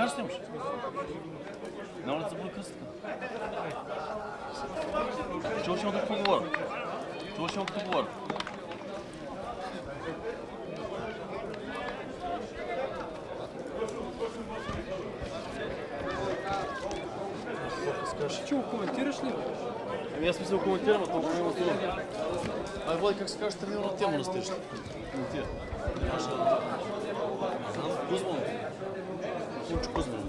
кажеш имаш? Няма ли да забуде късата? Чуваш имам какво говоря? Чуваш имам какво говоря? Ще го коментираш ли? Ами аз мисля да коментирам, а толкова няма това. Ай, Влади, как се казваш, тренира на тема на стежата? Коментира. Кузманов. Кунчо Кузманов.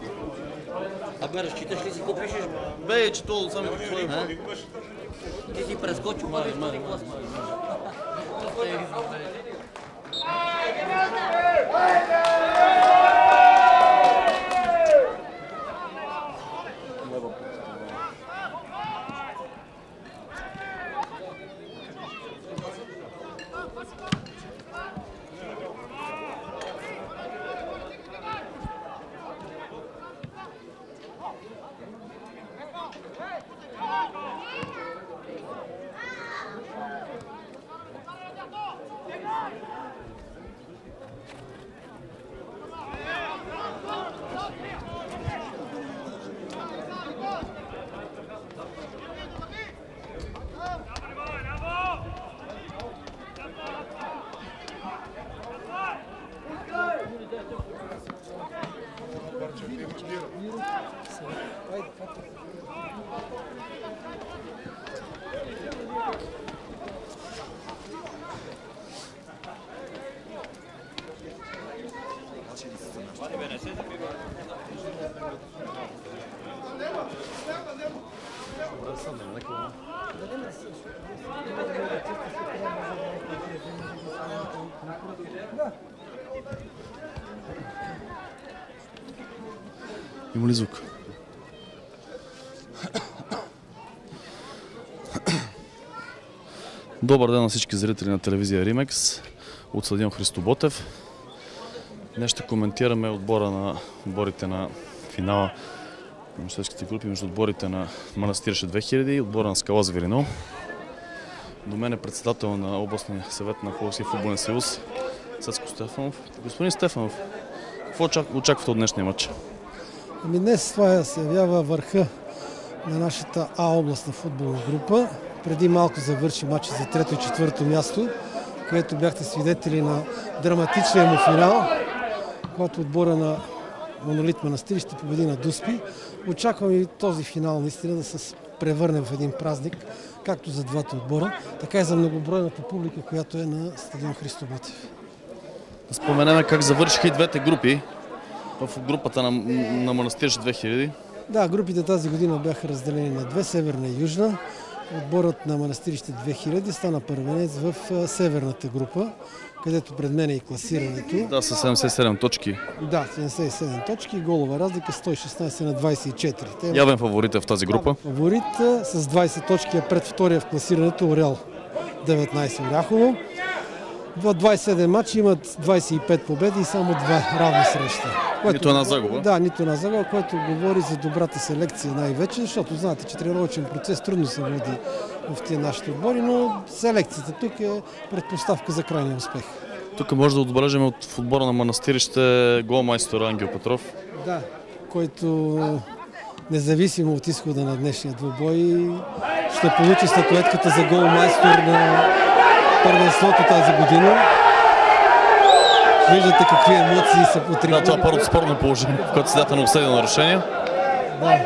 Абе, разчиташ ли си какво пишеш? Бе, че то сами какво е. Ти си прескочил, бъдеш втори клас. Има ли звук? Добър ден на всички зрители на телевизия Римекс от съдиен Христо Ботев. Днес ще коментираме отборите на финала на университетските групи между отборите на Манастирше 2000 и отбора на Скала Зверино. До мен е председател на областния съвет на Българския футболен съюз Цецко Стефанов. Господин Стефанов, какво очаквате от днешния матч? Ами днес това се явява върха на нашата А областна футболна група. Преди малко завърши матча за трето и четвърто място, което бяхте свидетели на драматичния му финал, когато отбора на Монолит Манастирище победи на Дуспи. Очаквам и този финал наистина да се превърне в един празник, както за двата отбора, така и за многобройната публика, която е на стадион Христо Ботев. Да споменем как завършиха и двете групи в групата на Манастирше 2000. Да, групите тази година бяха разделени на две, северна и южна. Отборът на Манастирище 2000 стана първенец в северната група, където пред мен е и класирането. Да, с 77 точки. Да, 77 точки, голова разлика 116 на 24. Явен фаворит е в тази група. Фаворит с 20 точки е пред втория в класирането Орел 19 Оряхово. В 27 матча имат 25 победи и само 2 равни срещи. Нито една загуба. Да, нито една загуба, което говори за добрата селекция най-вече, защото знаете, че тренировъчен процес трудно се води в тия нашите отбори, но селекцията тук е предпоставка за крайния успех. Тук може да отбележим от отбора на Манастирище голмайстор Ангел Петров. Да, който независимо от изхода на днешния двубой ще получи статуетката за голмайстор на първенството тази година. Виждате какви емоции са по трибуната. Да, това е първото спорно положение, в което седята на обсъдено нарушение. Да.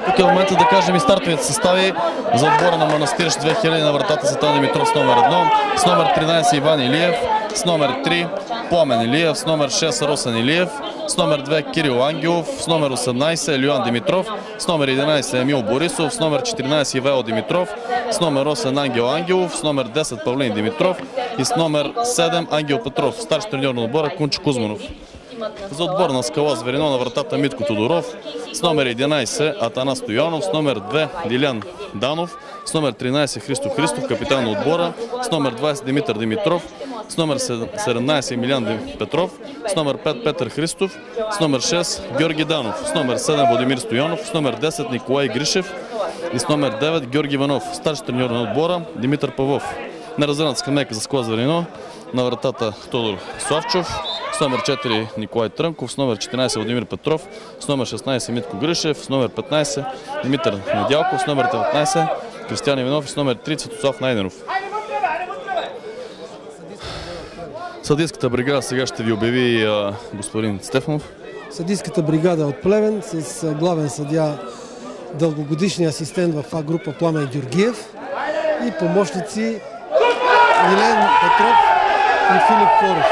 Тук е момента да кажем и стартовите състави за отбора на Манастирище 2000 на вратата Светан Димитров с номер 1, с номер 13 Иван Илиев, с номер 3 Пламен Илиев, с номер 6 Росен Илиев, с номер 2 Кирил Ангелов, с номер 18 Елюан Димитров, с номер 11 Емил Борисов, с номер 14 Ивайло Димитров, с номер 8 Ангел Ангелов, с номер 10 Павлин Димитров и с номер 7 Ангел Петров. Старши треньор на отбора Кунчо Кузманов. За отбор на Скала Зверино на вратата Митко Тодоров, с номер 11 Атанас Стоянов, с номер 2 Дилян Данов, с номер 13 Христо Христов, капитан на отбора, с номер 20 Димитър Димитров, с номер 17 Емилиан Петров, с номер 5 Петър Христов, с номер 6 Георги Данов, с номер 7 Владимир Стоянов, с номер 10 Николай Гришев и с номер 9 Георги Иванов. Старши треньор на отбора Димитър Павлов. На разредната скамейка за Скала Зверино на вратата Тодор Славчов, с номер 4 Николай Трънков, с номер 14 Владимир Петров, с номер 16 Митко Гришев, с номер 15 Димитър Недялков, с номер 19 Кристиян Иванов и с номер 3 Светослав Найденов. Съдийската бригада сега ще ви обяви господин Стефанов. Съдийската бригада от Плевен с главен съдия, дългогодишния асистент в А група Пламен Георгиев и помощници Милен Петров и Филип Флоров.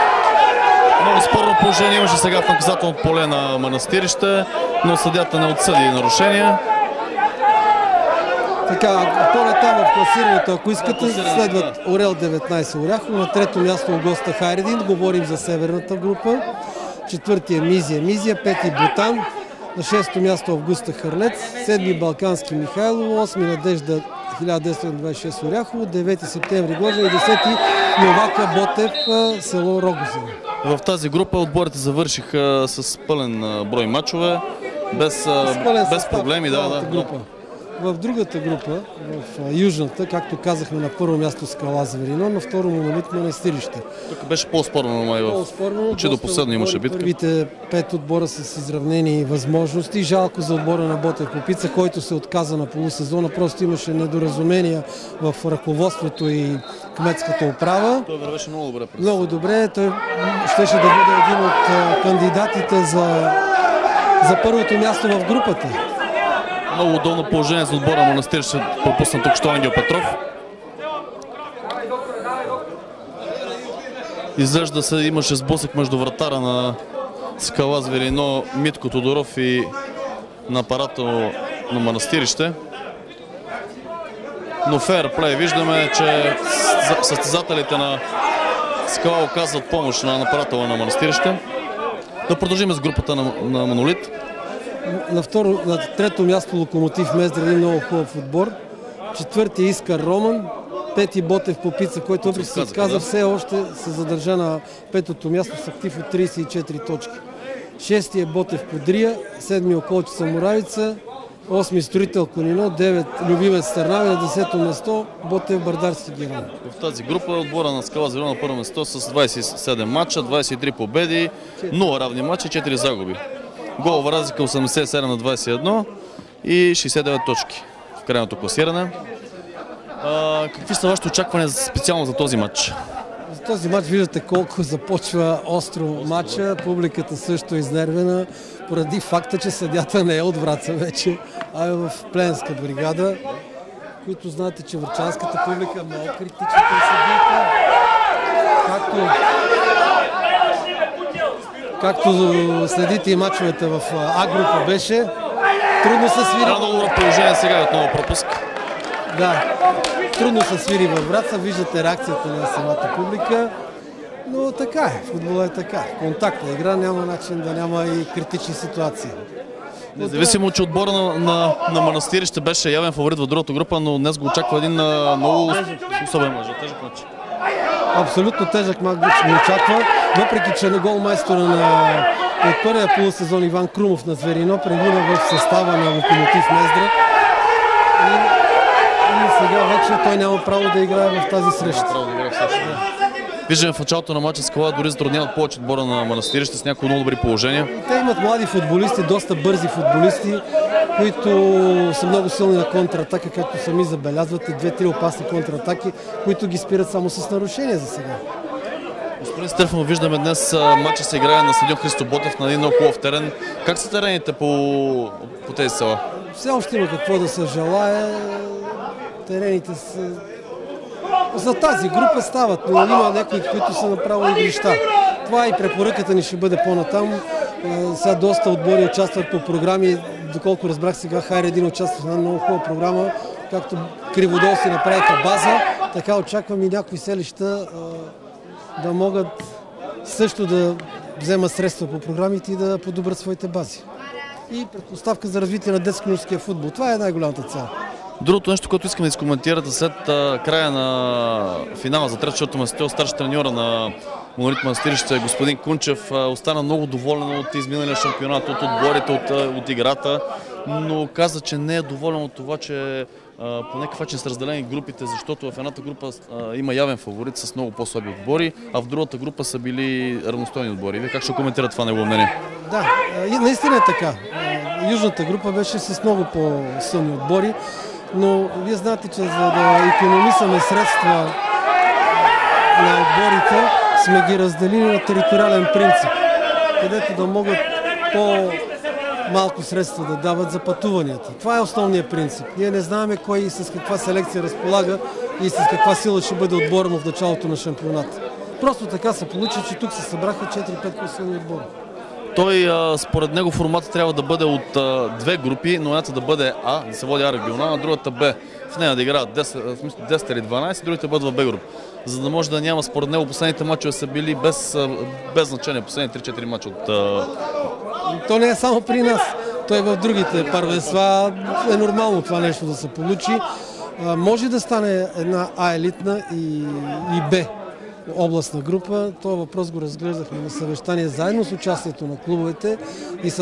Много спорно положение имаше сега в наказателното поле на Манастирище, но съдията не отсъди нарушения. Така, по-натам в класирането, ако искате, следват Орел 19 Оряхово, на трето място Огоста Хайредин, говорим за северната група. Четвърти е Мизия, пети Бутан, на шесто място Августа Харлец, седми Балкански Михайлово, 8 Надежда 1926 Оряхово, 9 септември Гложа и 10 Новака Ботев, село Рогозин. В тази група отборите завършиха с пълен брой мачове, без проблеми. В другата група, в южната, както казахме, на първо място Скала Зверино, на второ Монолит Манастирище. Тук беше по-спорно, май че до последно имаше битка. Първите 5 отбора с изравнени възможности. Жалко за отбора на Ботев Попица, който се отказа на полусезона. Просто имаше недоразумения в ръководството и кметската управа. Той вървеше много добре. Много добре. Той щеше да бъде един от кандидатите за първото място в групата. Много удобно положение за отбора Манастир, ще пропусна тук що Ангел Петров. Изглежда се имаше сблъсък между вратара на Скала Зверино Митко Тодоров и на апарата на Манастирище. Но фейр плей. Виждаме, че състезателите на Скала оказват помощ на апарата на Манастирище. Да продължим с групата на Монолит. На трето място Локомотив Мездра, един много хубав отбор. Четвърти Искър Роман. Пети Ботев Попица, който въпреки се отказа, все още се задържа на петото място с актив от 34 точки. Шести е Ботев Подрия, седми Околчица Моравица, осми Строител Конино, 9 Любимец Търнаве, на 10-то място Ботев Бърдарски Геран. В тази група отбора на Скала Зверино на първо място с 27 мача, 23 победи, 0 равни мача, 4 загуби. Голова разлика 87 на 21 и 69 точки в крайното класиране. Какви са вашите очаквания специално за този матч? За този матч виждате колко започва остро матча. Публиката също е изнервена поради факта, че съдята не е от Враца вече, а е в Пленска бригада, които знаете, че врачанската публика е много критична към съдията. Както следите и мачовете в А група беше, трудно се свири. Много положение сега отново пропуск. Да, трудно се свири във Враца, виждате реакцията на самата публика, но така е, футбол е така. Контактна игра, няма начин да няма и критични ситуации. Независимо, че отбора на Манастирище беше явен фаворит в другата група, но днес го очаква един много особен мач, тежък мач. Абсолютно тежък мач ни очаква, въпреки че на голмайстора от първия полусезон Иван Крумов на Зверино премина в състава на Локомотив Мездра. И сега вече той няма право да играе в тази среща. Виждаме в началото на матча Скала дори затрудняват повече отбора на Манастирище с някои много добри положения. Те имат млади футболисти, доста бързи футболисти, които са много силни на контратака, както сами забелязвате, 2-3 опасни контратаки, които ги спират само с нарушения за сега. Господин Стефанов, виждаме днес матча се играе на стадион Христо Ботев на един много хубав терен. Как са терените по тези села? Все още има какво да се желае. Терените са... За тази група стават, но има някои, които са направили игрища. Това и препоръката ни ще бъде по-натам. Сега доста отбори участват по програми. Доколко разбрах сега, Хайредин участва в една много хубава програма, както Криводол си направиха база, така очаквам и някои селища да могат също да вземат средства по програмите и да подобрят своите бази. И предпоставка за развитие на детско-юношеския футбол. Това е най-голямата цел. Другото нещо, което искам да изкоментирате след края на финала за трето място, старши треньора на Монолит Манастирище господин Кунчев остана много доволен от изминалия шампионат, от отборите, от играта, но каза, че не е доволен от това, че по някакъв начин са разделени групите, защото в едната група има явен фаворит с много по-слаби отбори, а в другата група са били равностойни отбори. Вие как ще коментирате това негово мнение? Да, и наистина е така. Южната група беше с много по-силни отбори, но вие знаете, че за да икономисаме средства на отборите, сме ги разделили на териториален принцип, където да могат по-малко средства да дават за пътуванията. Това е основният принцип. Ние не знаем кой и с каква селекция разполага и с каква сила ще бъде отборно в началото на шампионата. Просто така се получи, че тук се събраха 4-5 по-силни отбори. Той, според него, формата трябва да бъде от две групи, но едната да бъде А, да се води А регионална, другата Б. В нея да играят 10 или 12, другите да бъдат в Б група. За да може да няма, според него, последните мачове са били без значение, последните 3-4 мача от... То не е само при нас. Той в другите първенства е нормално това нещо да се получи. Може да стане една А елитна и Б областна група. Това въпрос го разглеждахме на съвещание заедно с участието на клубовете и с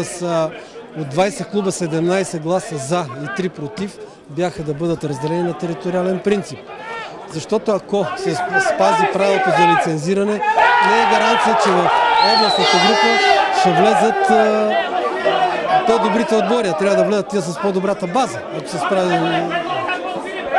от 20 клуба 17 гласа за и 3 против бяха да бъдат разделени на териториален принцип. Защото ако се спази правилото за лицензиране, не е гаранция, че в областната група ще влезат по-добрите отбори. Трябва да влезат тия с по-добрата база, ако се справи.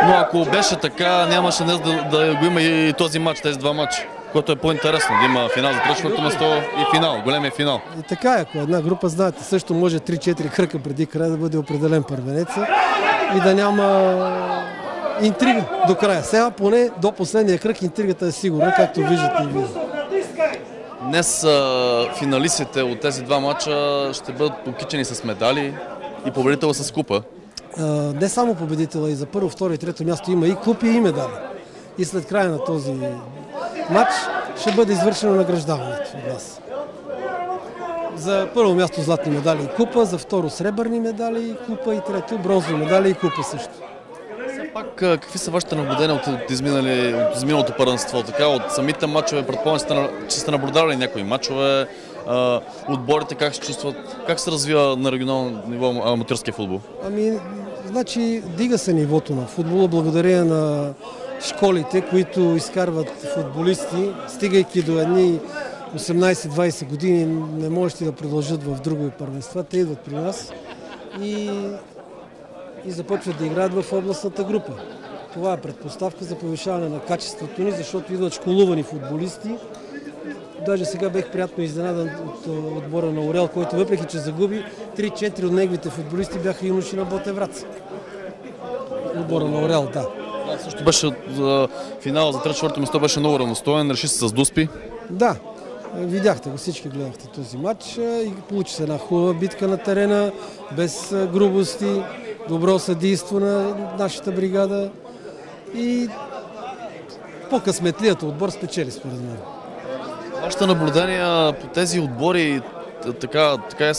Но ако беше така, нямаше днес да го има и този матч, тези два матча, което е по-интересно, да има финал за трето место и финал, големия финал. И така е, ако една група, знаете, също може 3-4 кръка преди края да бъде определен първенеца и да няма интрига до края. Сега поне до последния кръг интригата е сигурна, както виждате и вие. Днес финалистите от тези два матча ще бъдат окичени с медали и победител с купа. Не само победителя, и за първо, второ и трето място има и купи и медали. И след края на този матч ще бъде извършено награждаването от нас. За първо място златни медали и купа, за второ сребърни медали и купа и трето бронзови медали и купа също. Пак, какви са вашите наблюдения от изминалото първенство? Така, от самите матчове, предполагам, че сте наблюдавали някои матчове, отборите как се чувстват, как се развива на регионално ниво аматьорския футбол? Значи, дига се нивото на футбола благодарение на школите, които изкарват футболисти, стигайки до едни 18-20 години, не можете да продължат в други първенства. Те идват при нас и започват да играят в областната група. Това е предпоставка за повишаване на качеството ни, защото идват школувани футболисти. Даже сега бех приятно изненадан от отбора на Орел, който въпреки че загуби, 3-4 от неговите футболисти бяха юноши на Ботевраца. Отбора на Орел, да. Също беше финал за трето-четвърто место, беше много равностоен, реши се с Дуспи. Да, видяхте го, всички гледахте този матч и получи се една хубава битка на терена, без грубости, добро съдейство на нашата бригада и по-късметлият отбор спечели според мен. Вашите наблюдения по тези отбори, така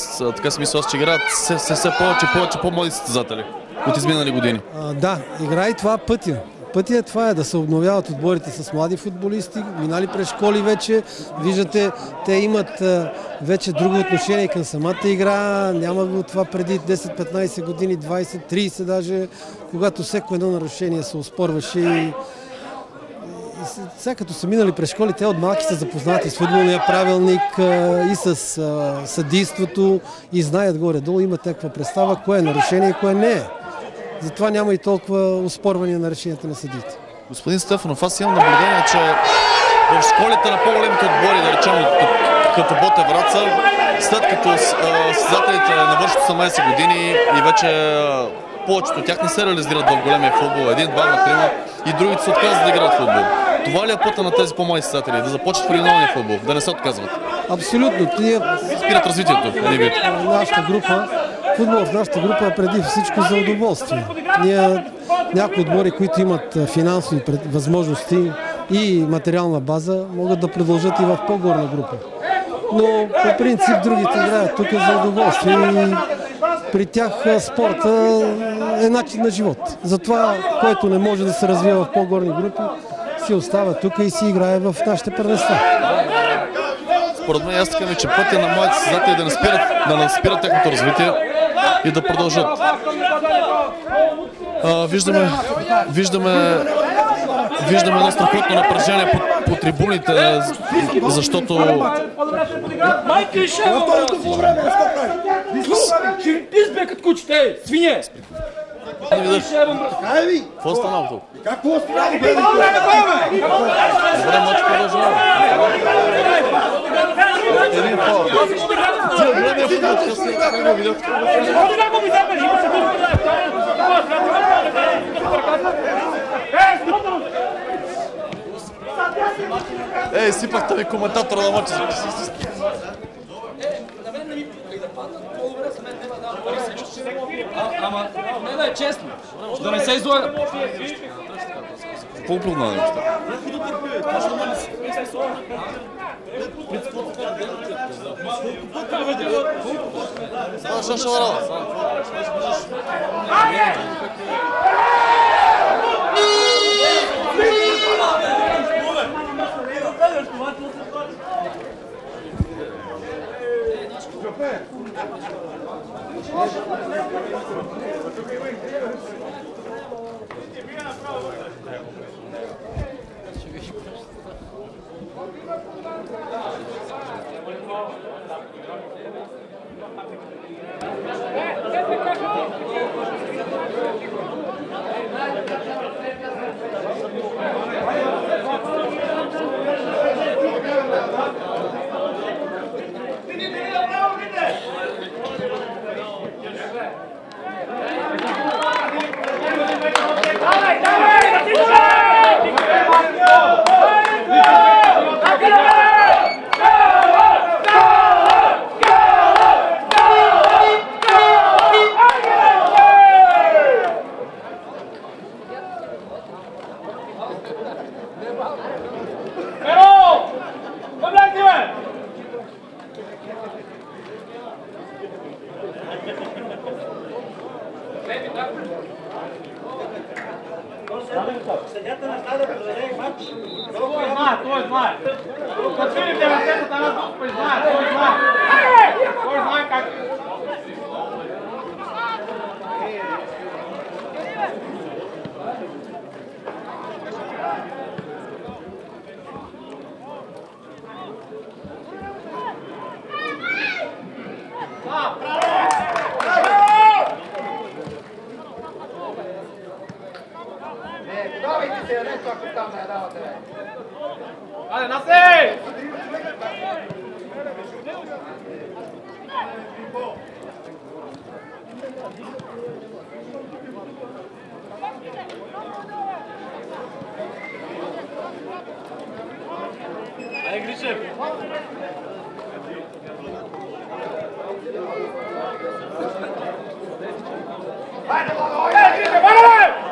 си мисля, че играят все повече по-млади състезатели от изминали години. Да, игра и това пътя. Пътя това е да се обновяват отборите с млади футболисти, минали през школи вече. Виждате, те имат вече друго отношение към самата игра. Няма го това преди 10-15 години, 20-30 даже, когато всяко едно нарушение се оспорваше и сега като са минали през школи, те от малки са запознати с футболния правилник и с съдийството и знаят горе-долу, имат някаква представа кое е нарушение и кое не е. Затова няма и толкова оспорвания на решенията на съдиите. Господин Стефанов, аз имам наблюдение, че в школите на по-големите отбори, да речем като Ботевраца, след като състезателите навършат 18 години и вече повечето от тях не се реализират в големия футбол, един, два, на трима, и другите се отказват да играят футбол. Това ли е пътя на тези по-млади състезатели? Да започнат в регионалния футбол, да не се отказват? Абсолютно. Спират развитието. Нашата група, футбол в нашата група е преди всичко за удоволствие. Ние някои отбори, които имат финансови възможности и материална база, могат да продължат и в по-горна група. Но по принцип другите играят тук за удоволствие и при тях спорта е начин на живот. Затова, който не може да се развива в по-горни групи, си остава тук и си играе в нашите първенства. Според мен аз така че пътя на младите състезатели да не спират тяхното развитие и да продължат. Виждаме едно страхотно напрежение по трибуните, защото Майка и шева! Ще ви пис бе като кучите, свине! какво стана тук? Какво става? Добре, матч продължава. Един фаул. Ей, сипахте ми коментатора на матча. Ама, не да е честно, да не се излага. Какво познава неща? Той знае. Като видим 90-та на друг, той знае. Той знае как. Айде, Наси! Айде, Гришев! Айде, Гришев, айде!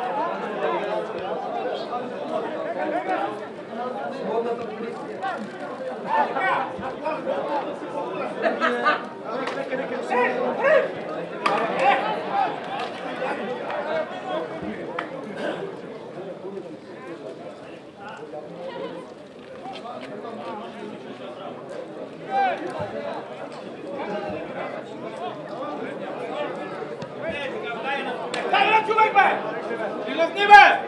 Дай, чувай, бе! Излезни, бе!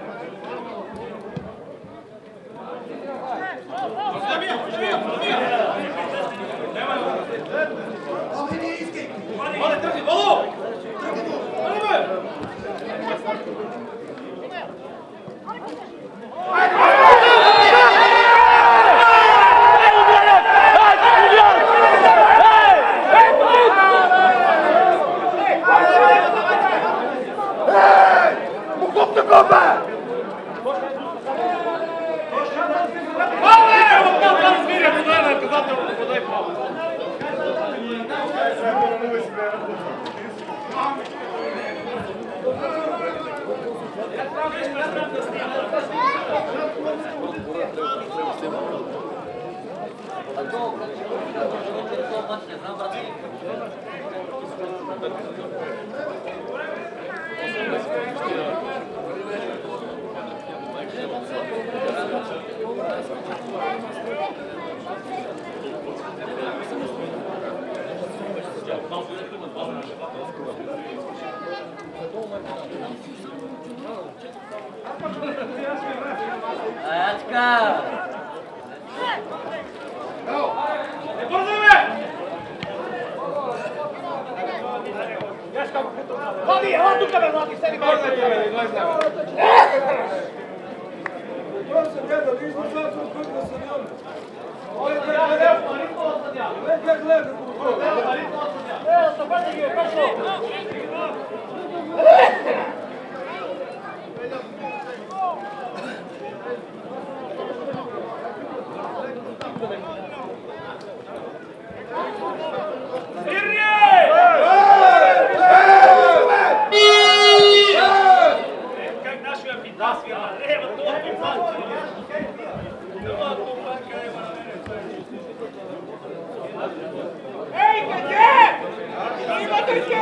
Оле, тръгни, Воло! Оле, бе! Така. Не бързай, бе! Влади, ела тук, бе, Влади, седи бързай, бе, излезне. Как нашия вида свира? Ей, къде? Има къде?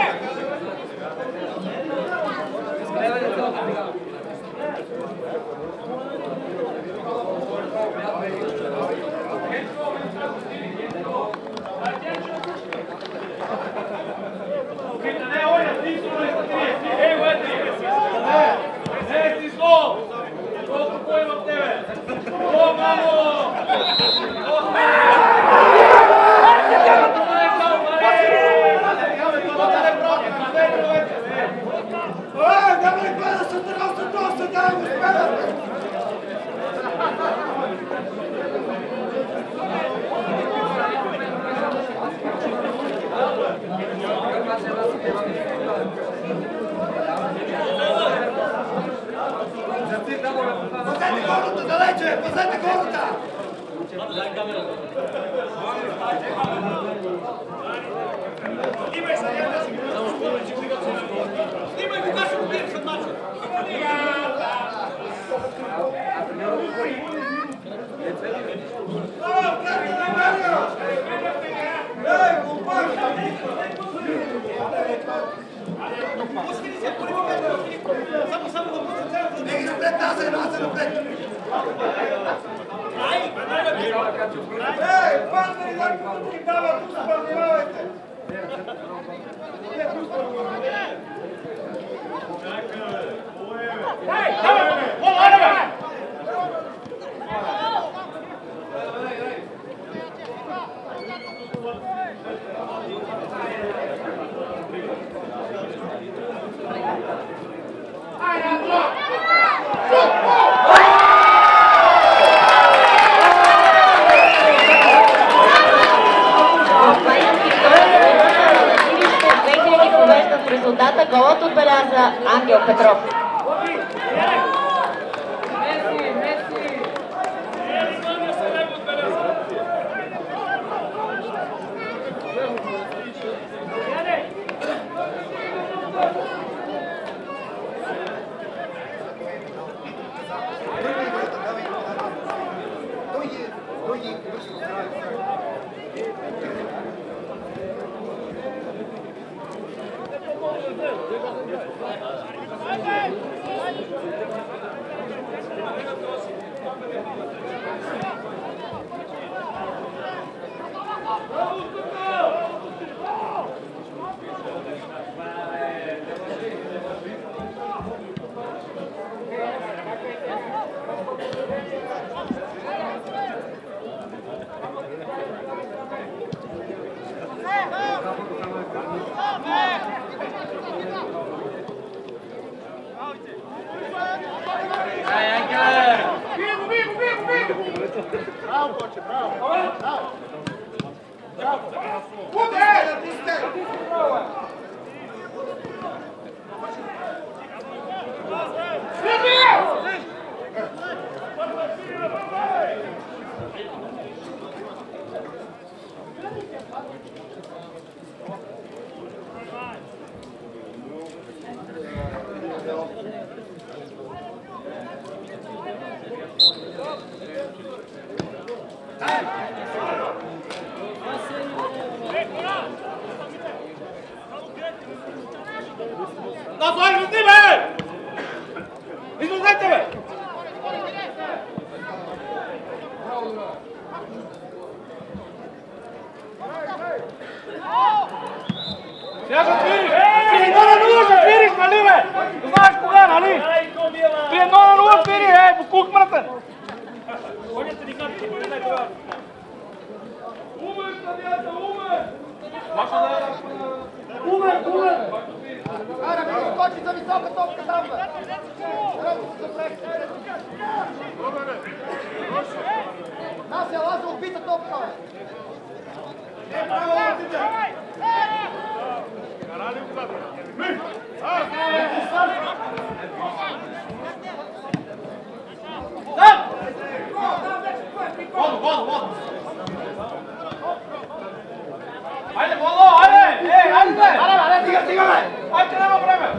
Снимай го, как ще го бием след мача. Само го пусти. Не ги напред, аз се напред. Ей, пазари, да ги дава, тук спърнявайте. Ей, давай, давай! Резултата голът отбеляза Ангел Петров. Излезте, бе! Излезте, бе! Сега ще свириш! При 1-0 ще свириш, нали, бе? Знаеш кога, нали? При 1-0 свири, буклук мрътен! Нас е Лазо убита топка. Ajde, Bolo, ajde! Ej, ajde! Ajde, stiga me! Ajde, nema vreme!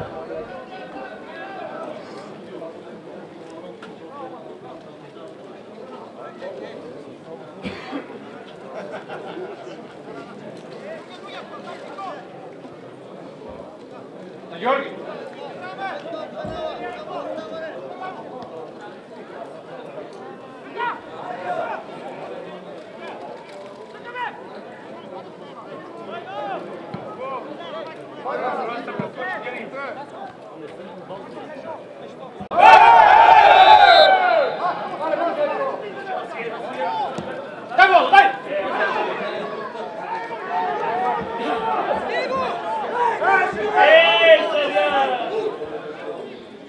Georgi! Daj gol, daj! Ej, Srđan!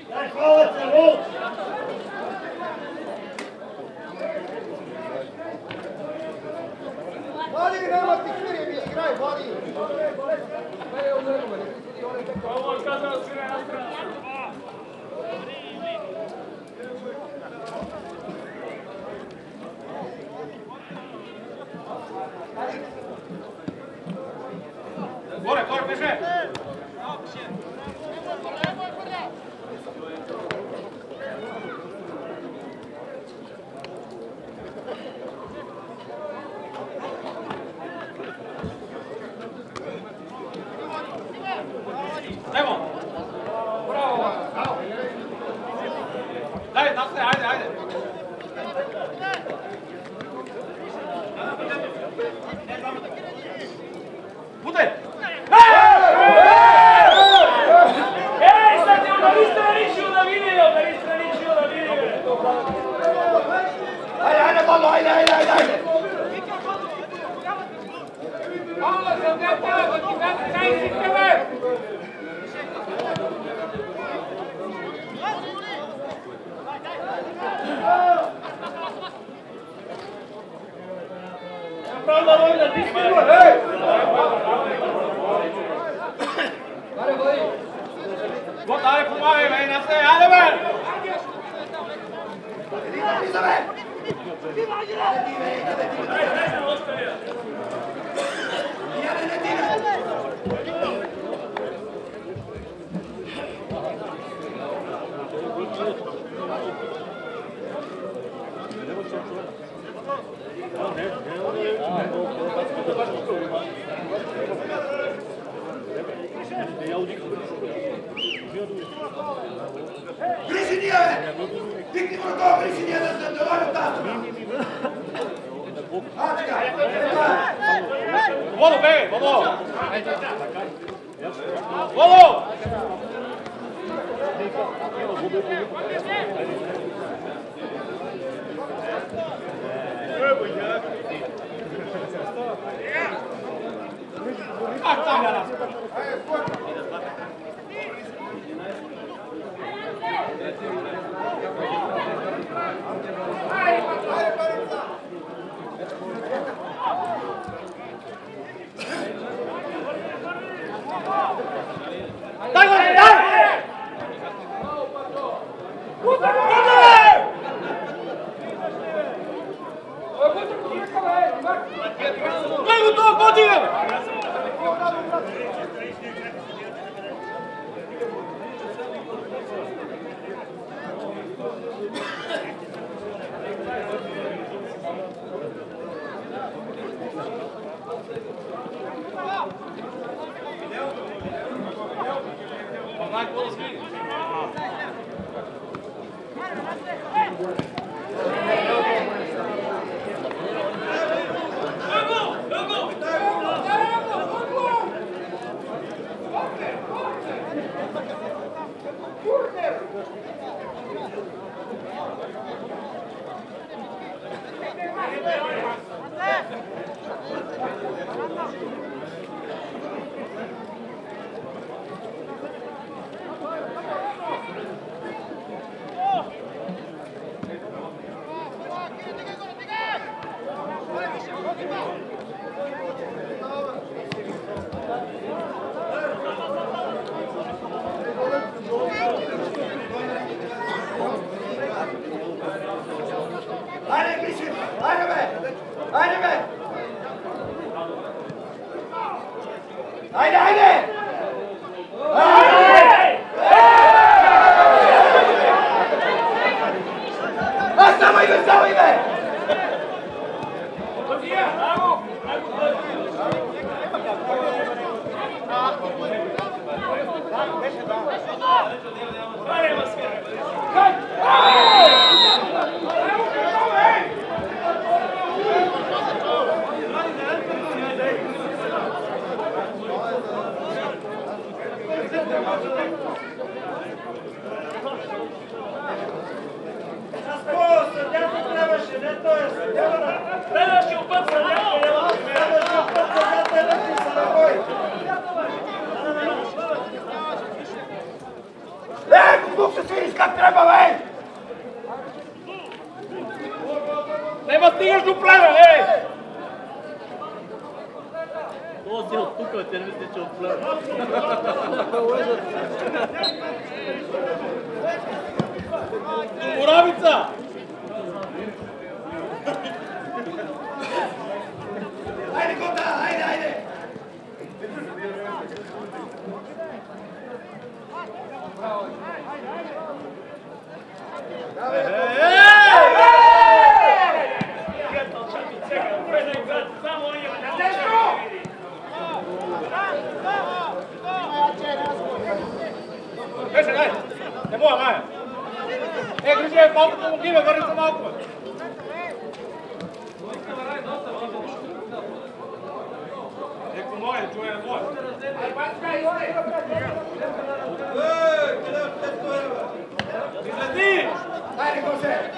Daj hvala se, gol! Vadi, nema ti hviri, mi igraj, vadi. Ovo je kazao svira na stranu. Gore, gore, beže! Evo! Bravo! Daj, nastaje, ajde, ajde! Budaj! Ej, sad je da niste naričio da vidio, da niste naričio da vidio! Ajde, ajde, Bolo, ajde, ajde, ajde, ajde! Bolo, sam te pao, daj si tebe! Правда, Война, ти си го, ей! Вот, аре, помагай, бе, на се, аде, бе! Присъединяме! Викни врага, присъединяме да доварят тази! Воло, бе, Воло! Воло! Как там я нас? Дай го, дай! Дай го това, подигам! Знай какво да смени. Айде, бе! Айде, айде! Ставай, бе, ставай, бе! Тук се свириш как трябва, бе! Нема стигаш до племен, ей! Този от тук, те не мисли, че от племен. Боравица! Айде, Гота, айде, айде! Беше, дай! Не мога, дай! Грижи, малко помогни ме, върни се малко, бе! Еко мое, чуе не мое! Излези! Айде, Госе!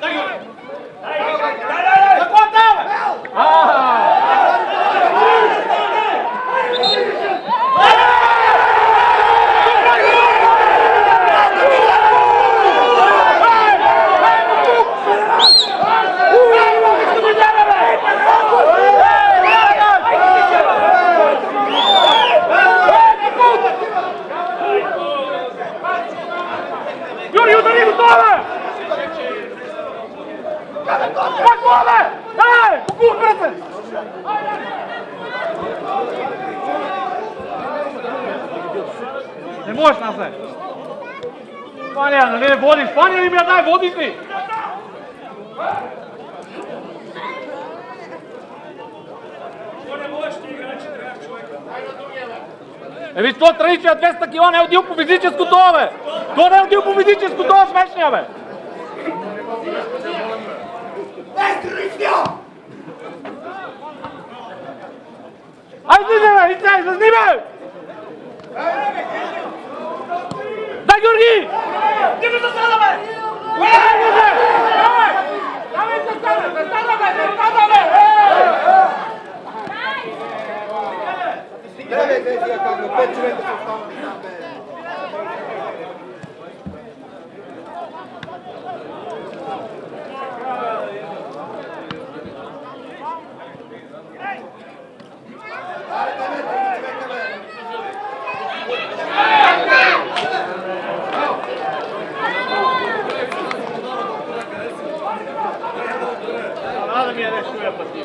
Дай, Георги! Дай! Какво там, бе? Юрий, удари до това, бе! Какво, бе? Дай! Покупра се! Не можеш, Насе! Фаня, нали не водиш? Фаня ли ми я дай, водиш ли? Еби, то тръничия 200 кила не е отдил по физическото, бе! То не е отдил по физическото, смешния, бе! Айде, бе! Излезай, излезни, бе! Дай, Георги! Ти ми засада, бе! Айде, бе! Давай, засада, бе! Засада, бе! Гледай, как на 5 човека се останали там, бе. Да ми е нещо я пъти.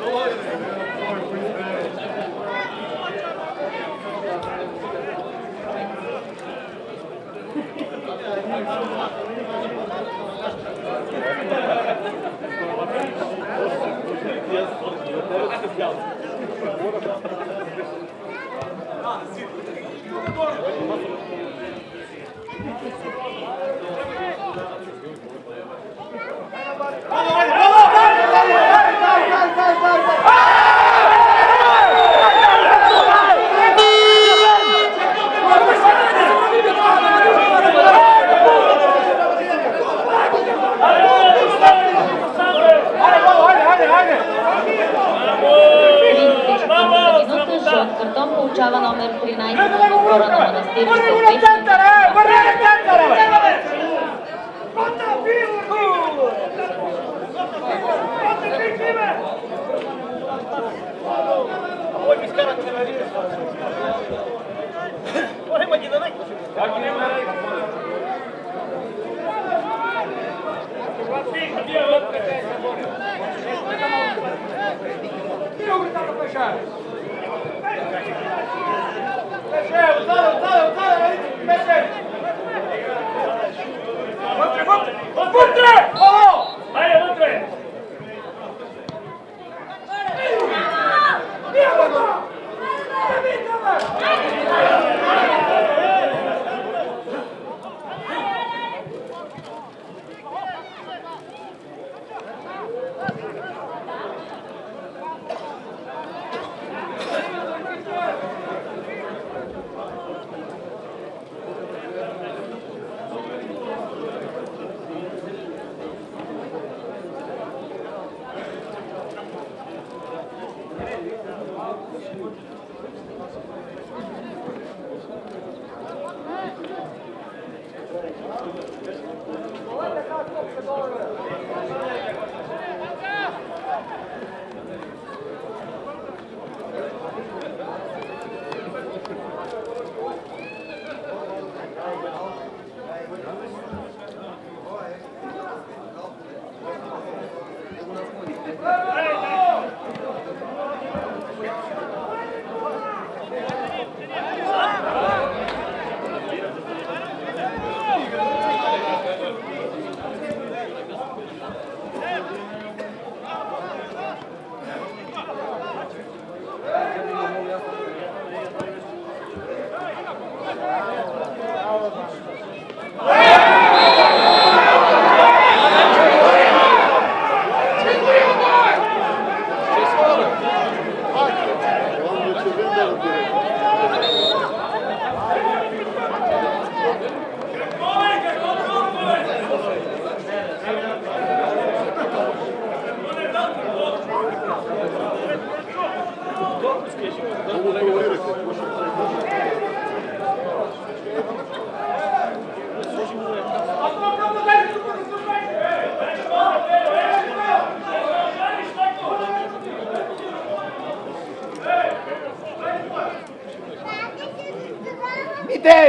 Картон получава номер 13 на отбора на Манастир.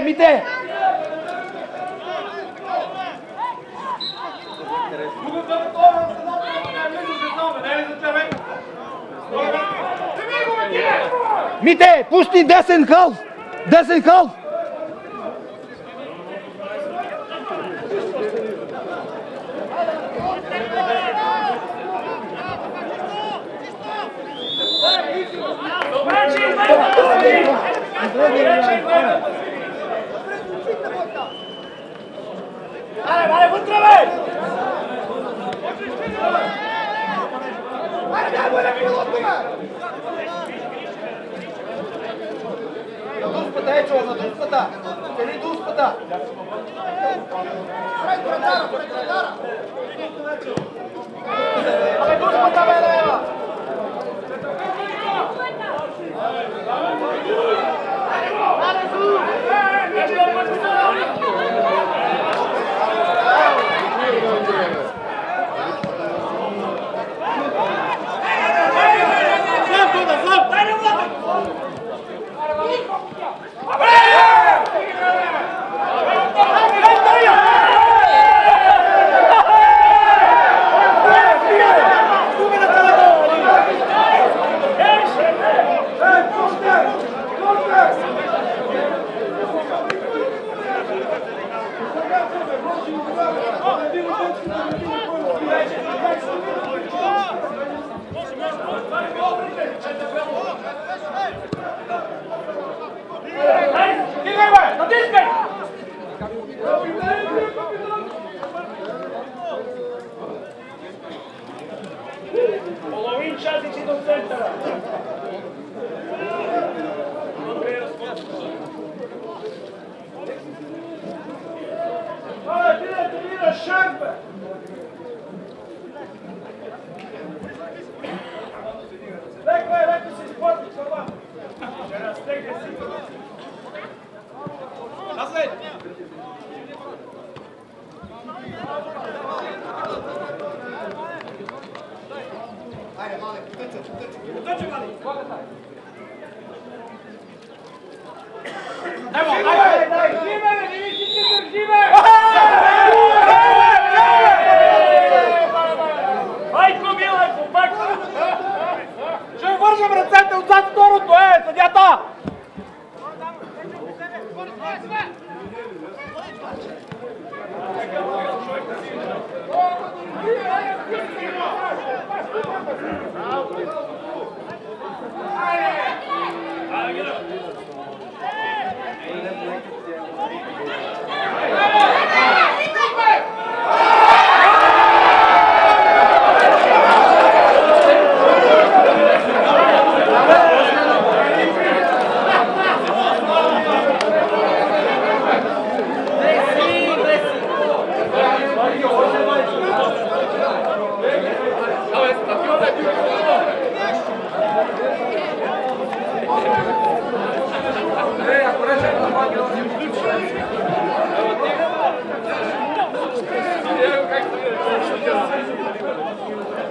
Мите! Мите, пусти десен хал! Десен хал! Vale, otra vez. На дуспата, ечо, на дуспата! Тели дуспата! Пред вратара, пред вратара! Абе, дуспата, бе, лева! Половин час и си до центъра. Абе, ти да тренираш шах, бе! Леко си спорти, това. Ще разтегне си. Назад! Айде, мале, потъча! Потъча, Мали! Дай! Държи, бе! Не ви всички държи, бе! Майко, милайко, пак! Ще върна!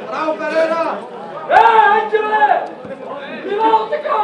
Bravo, Pereira! Angele! Milautica!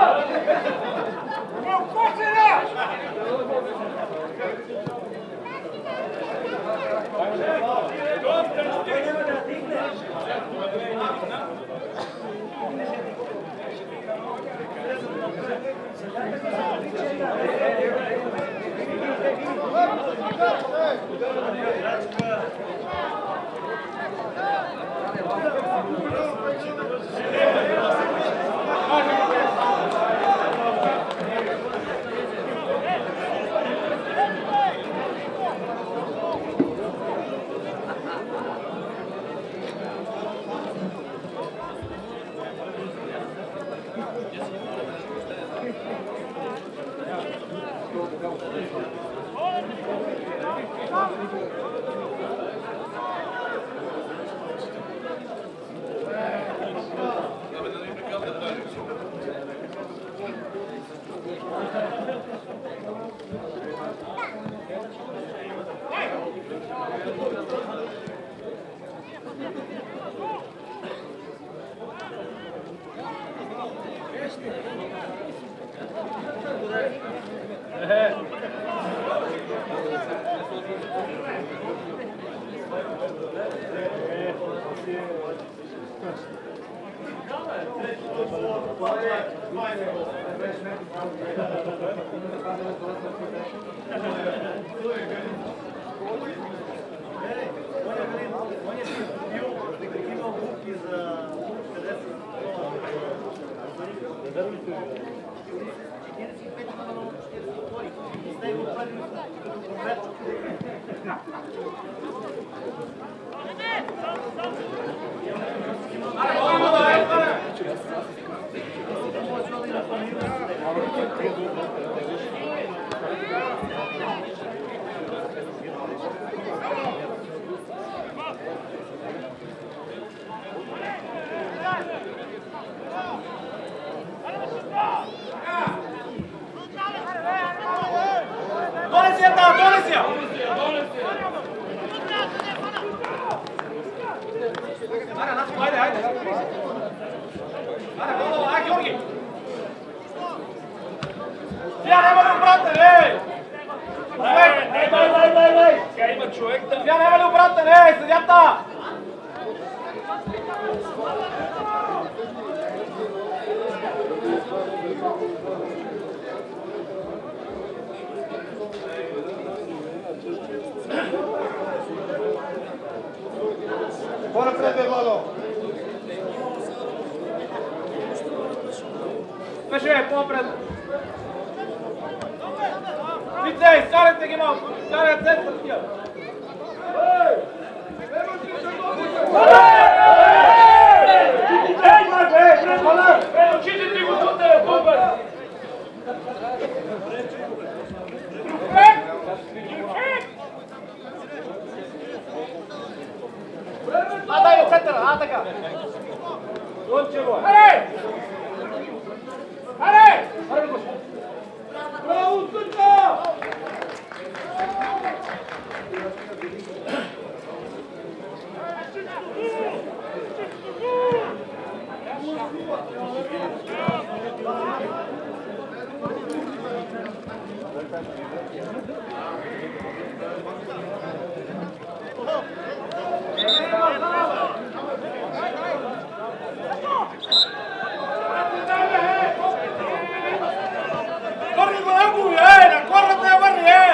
Bora prender balão. Fecha, põe presa. 26, stare te chiamo. Stare attento. Ucciditi con tutte le bombe! Атака, център, атака! Аре! Аре! Браво, Суча! Corri con la buia, correte a barriere!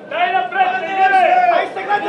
Дай напред, Игоре! Ай сега,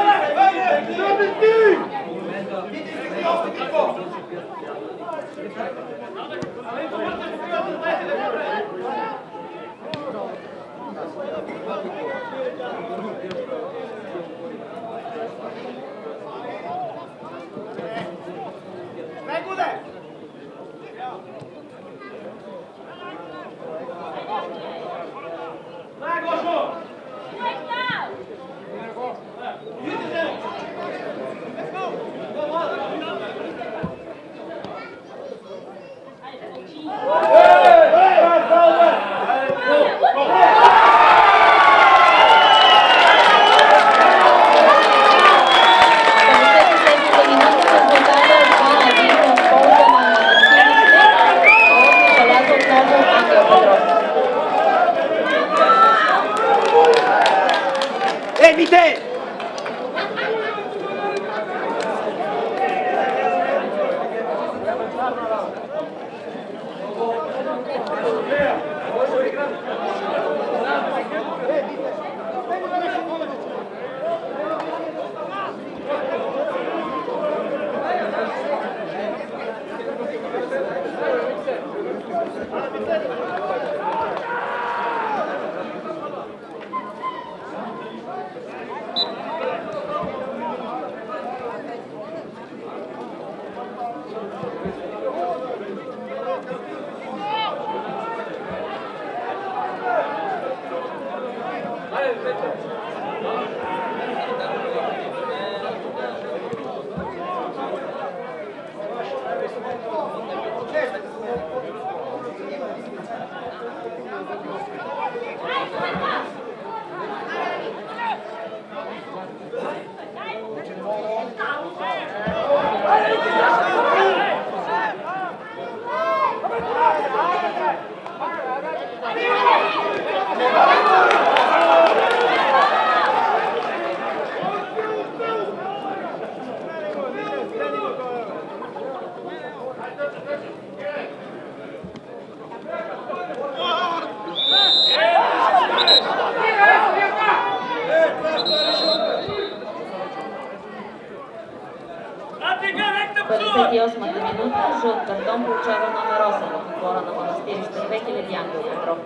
жълт картон получава номер 8 в отбора на Манастирище 2000 Ангел Петров.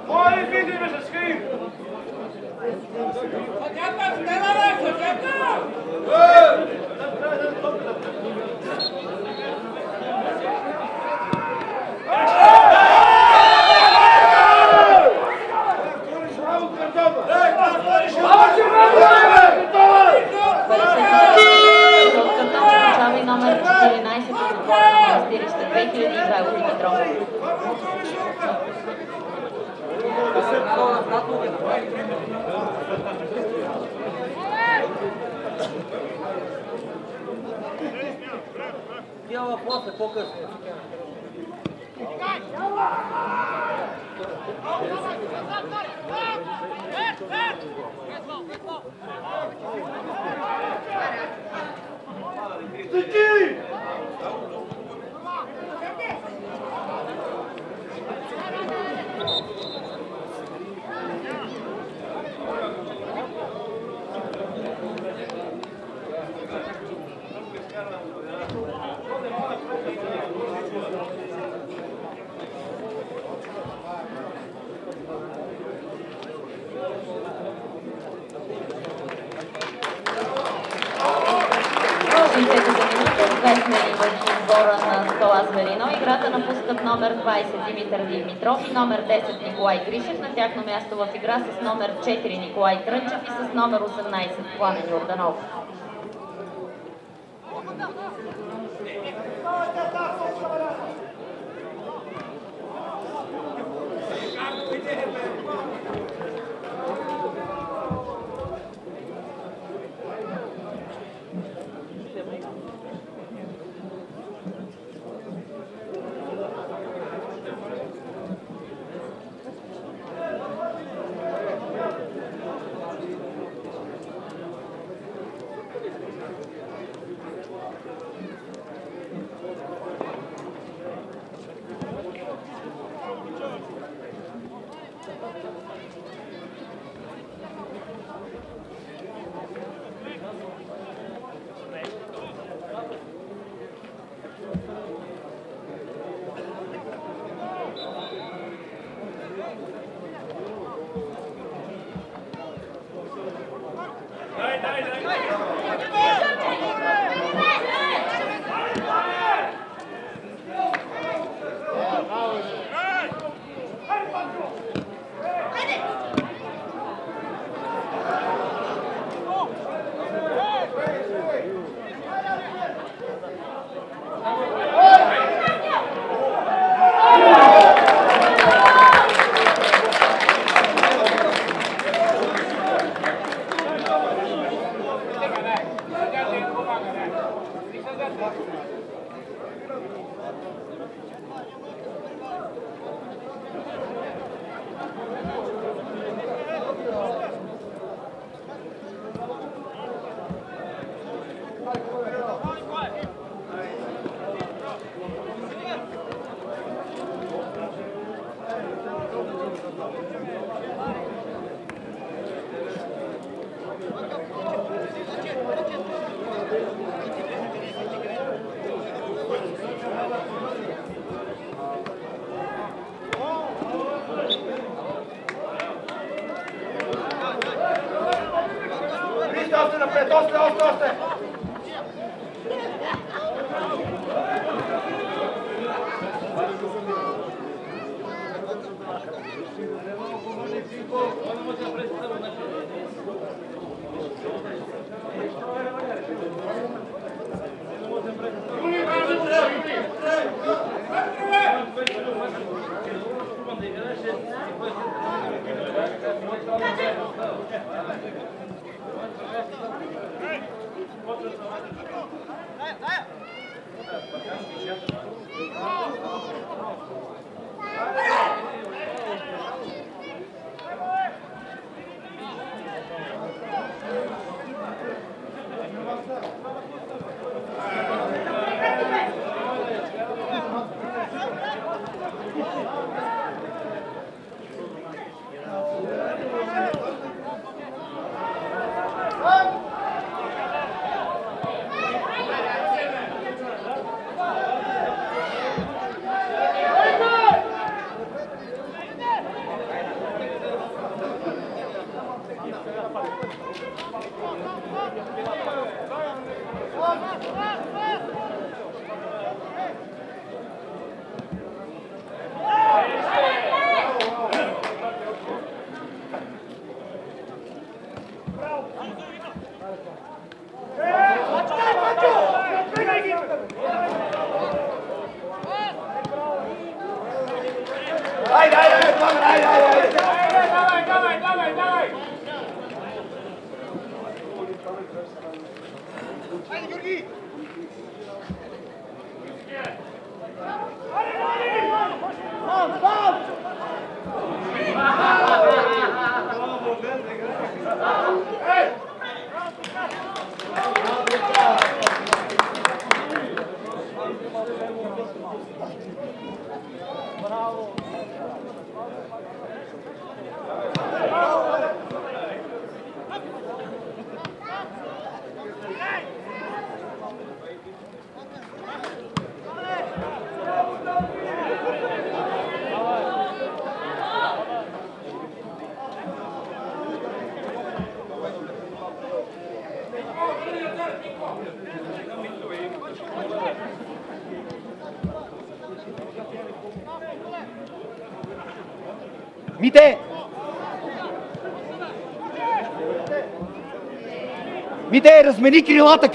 Моля, видиме се скрим! Получава и номер 14 от отбора на Манастирище 2000 Ивайло Димитров. Бяла после, по-късно. Отбора на Стола Зверино играта играта напускат номер 20 Димитър Димитров и номер 10 Николай Гришев. На тяхно място в игра с номер 4 Николай Трънчев и с номер 18 Пламен Йорданов. Мите! Мите, размени крилата!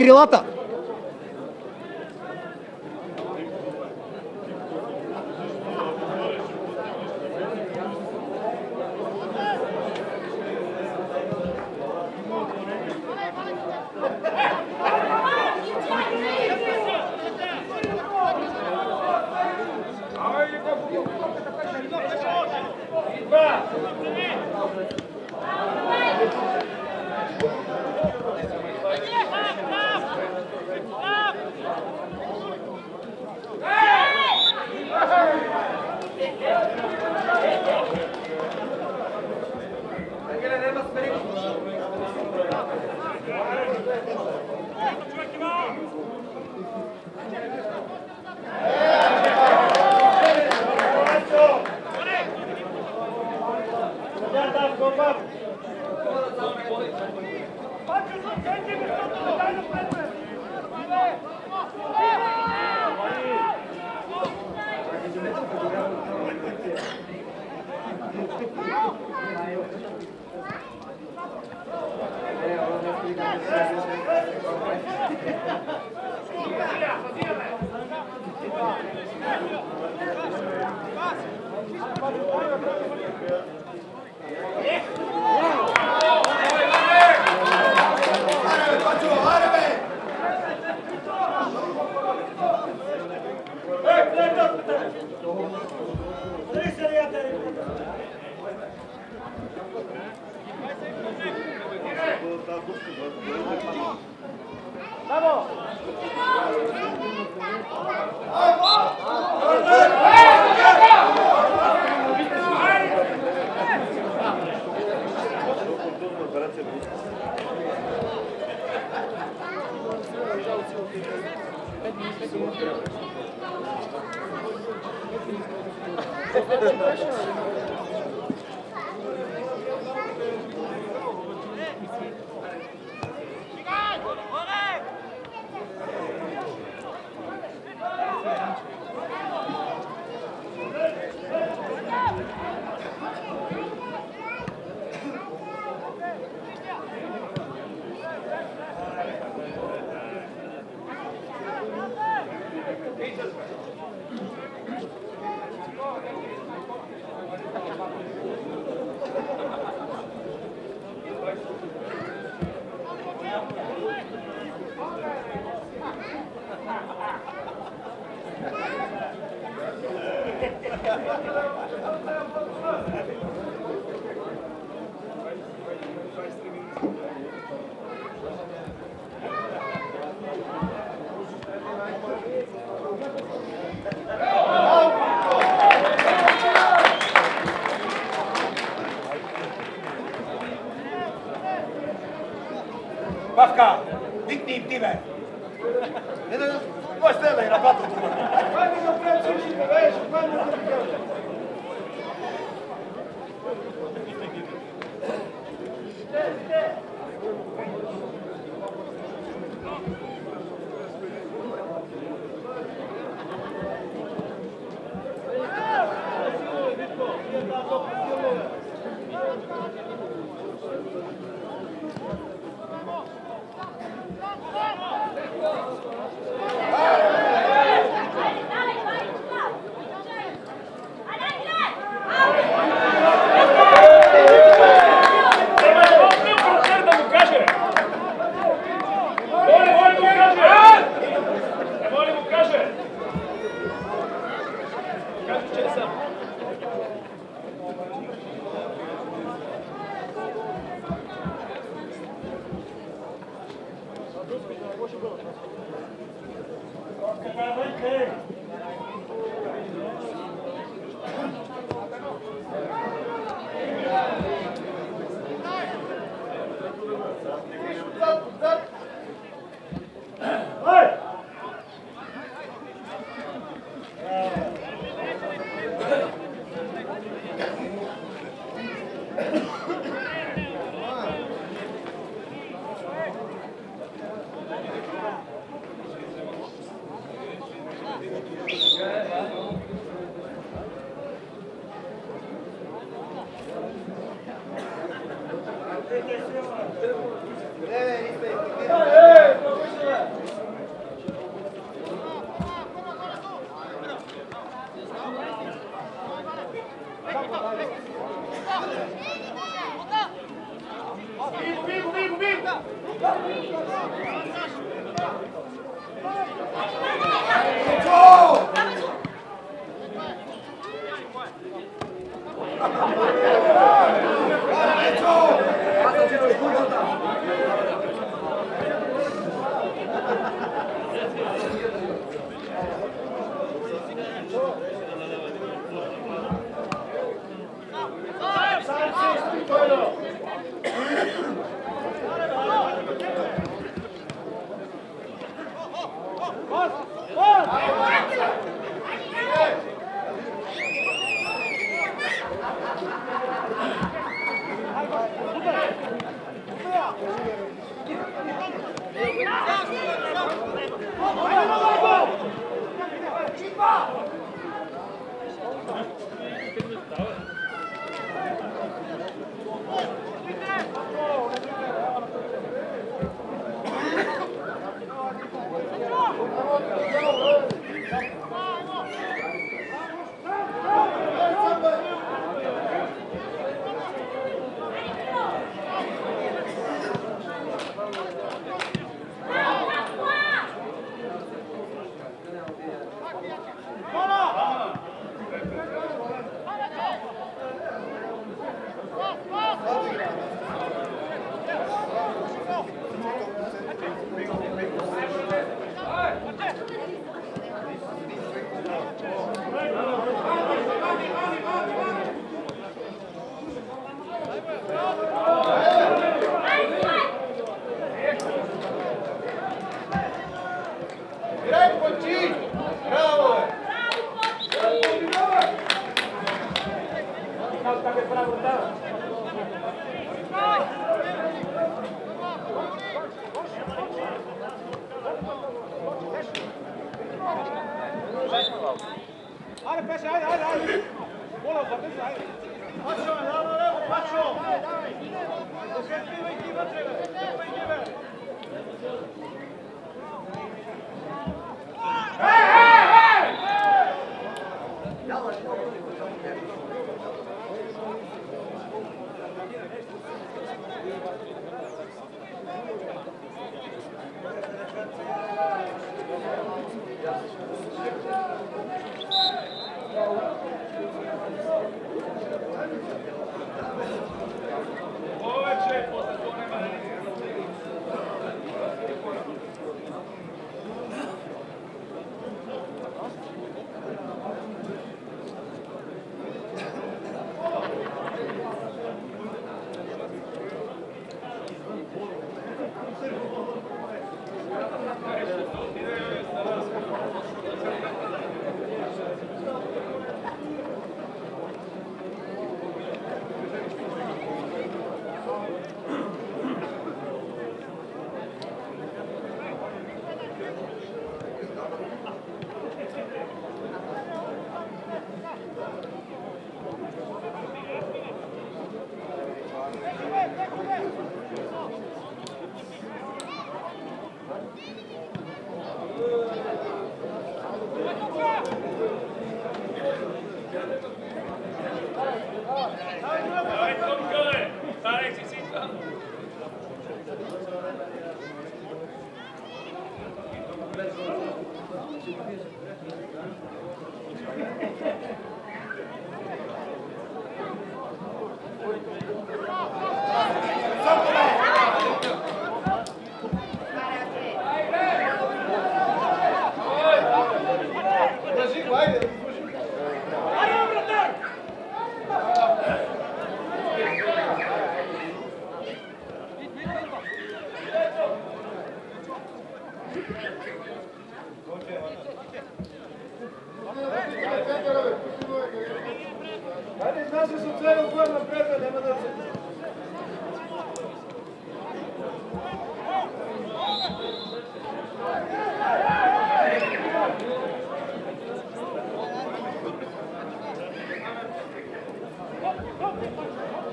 Павка, викни им ти, бе! Кой сте, бе, работа това? Хайде напред, всички, бе, ще хванем да ви кажа.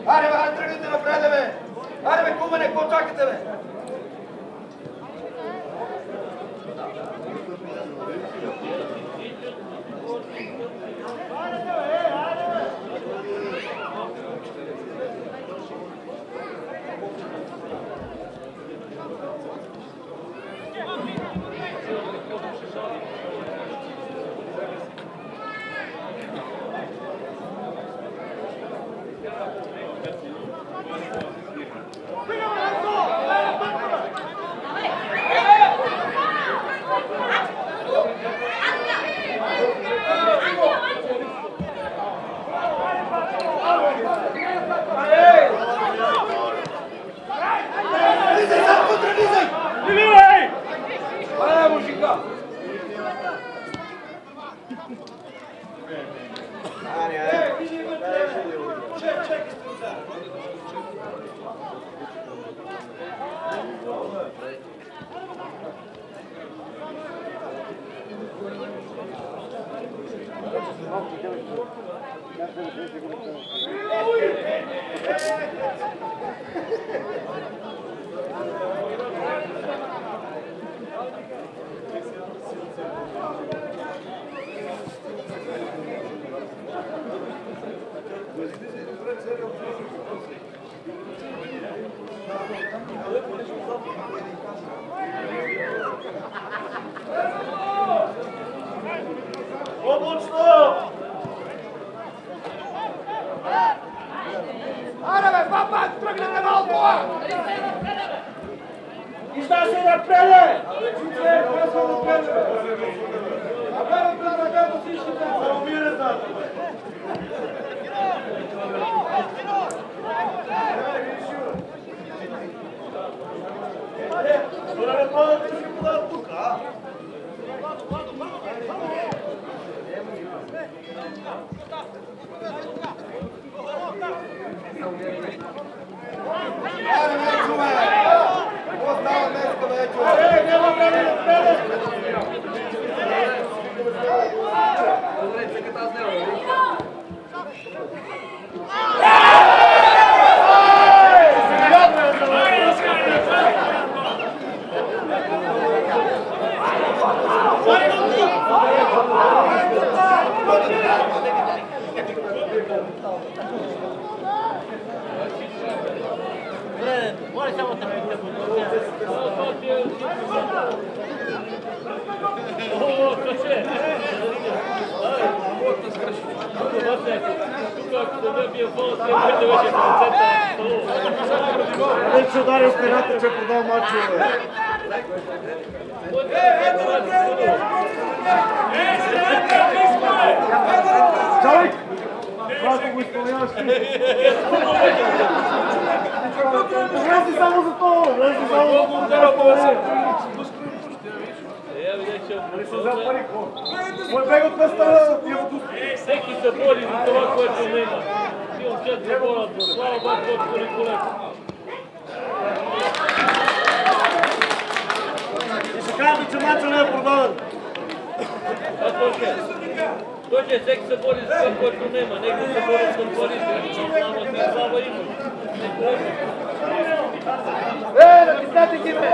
Аре, бе, хайде тръгнете напред, бе! Аре, бе, кумене, какво чакате, бе? Аре, папа, тръгнете малко! Издай се напред! Вече удари спината, че продал мачове. Чалик! Малко го изпълняваш ти. Влези само за това! Влези само за това! Нали съм взел пари, какво? Мой бег от местата и от успи. Всеки се бори за това, което няма. Ти отчет се борят за слава, бъде от колектор. И ще кажем, че мача не е продаден. Той че всеки се бори за това, което няма. Нека се борят за парите. Слава има. Натиснете ги, бе!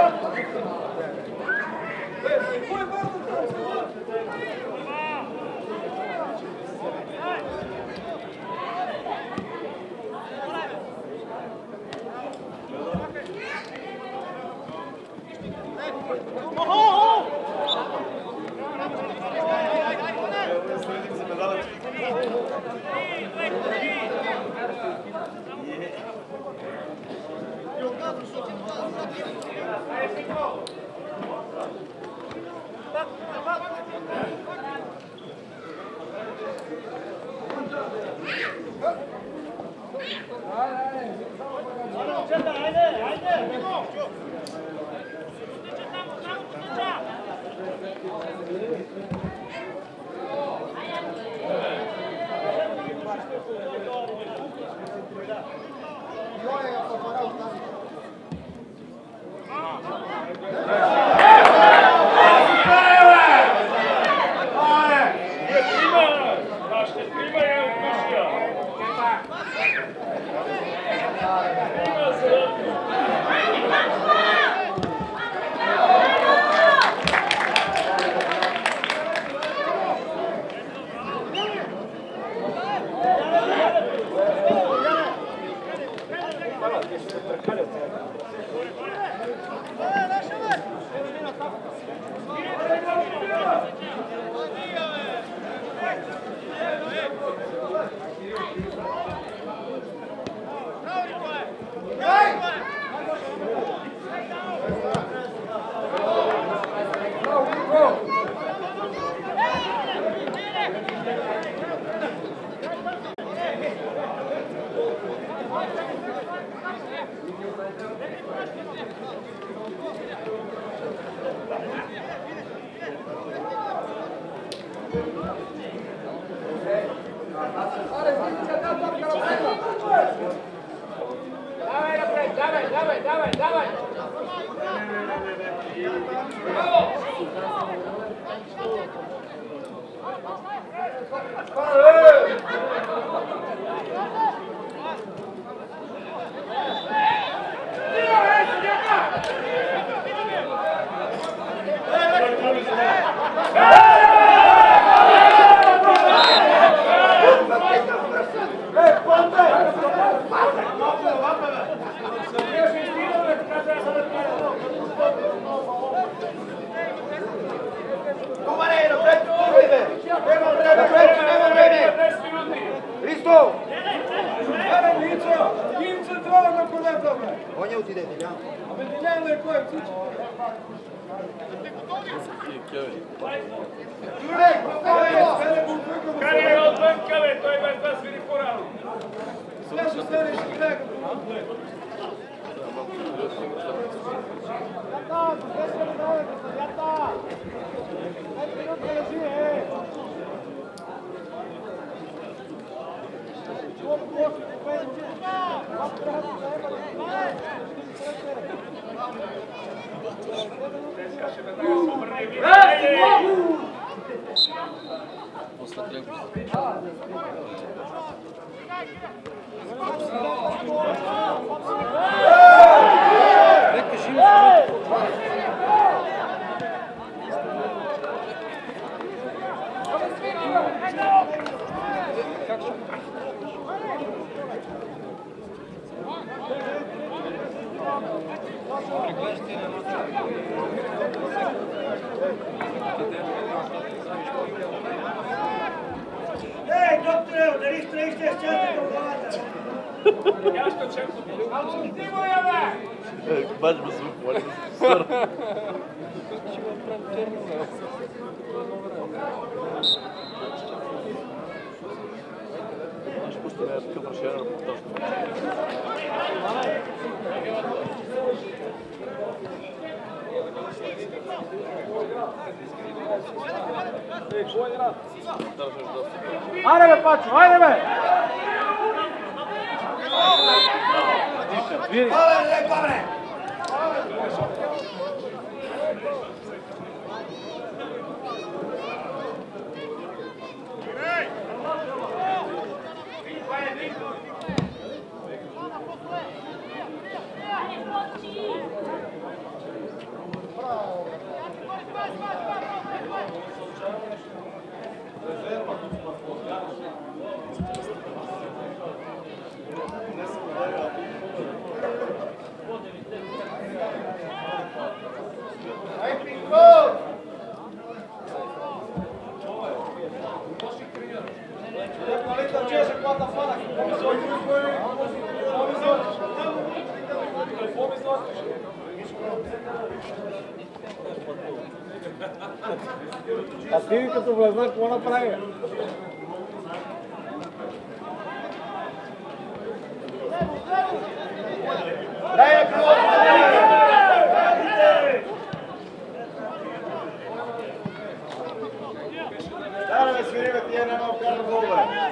Ajde be, Pačo, ajde be! А ти като влезна, какво направи? Дай да свири, бе, тия няма вкарна гол, бе.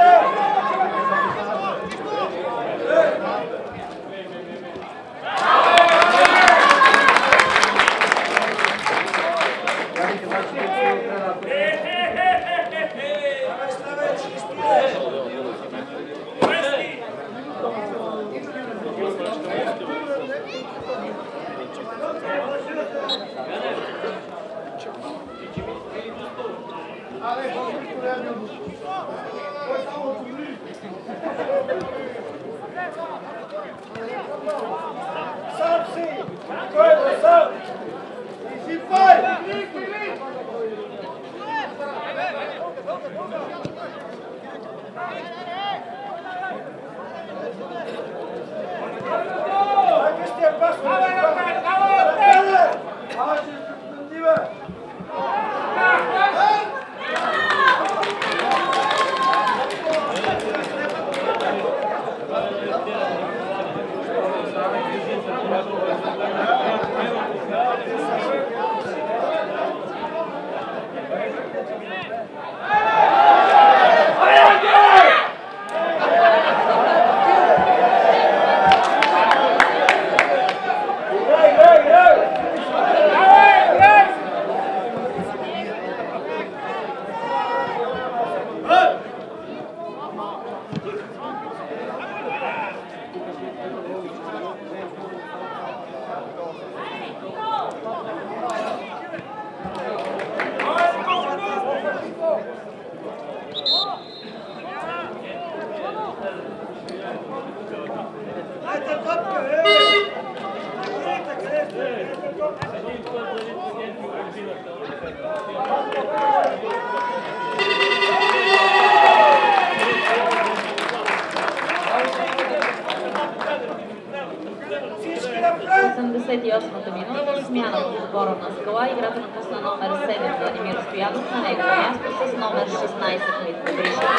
Давай, Сам си! Кой е сам? Изипай! Как ще я пасва? Аз ще се бе! Минута, смяна в отбора на Скала. Играта напусна номер 7 Владимир Стоянов, на негово място с номер 16 Митко Гришев.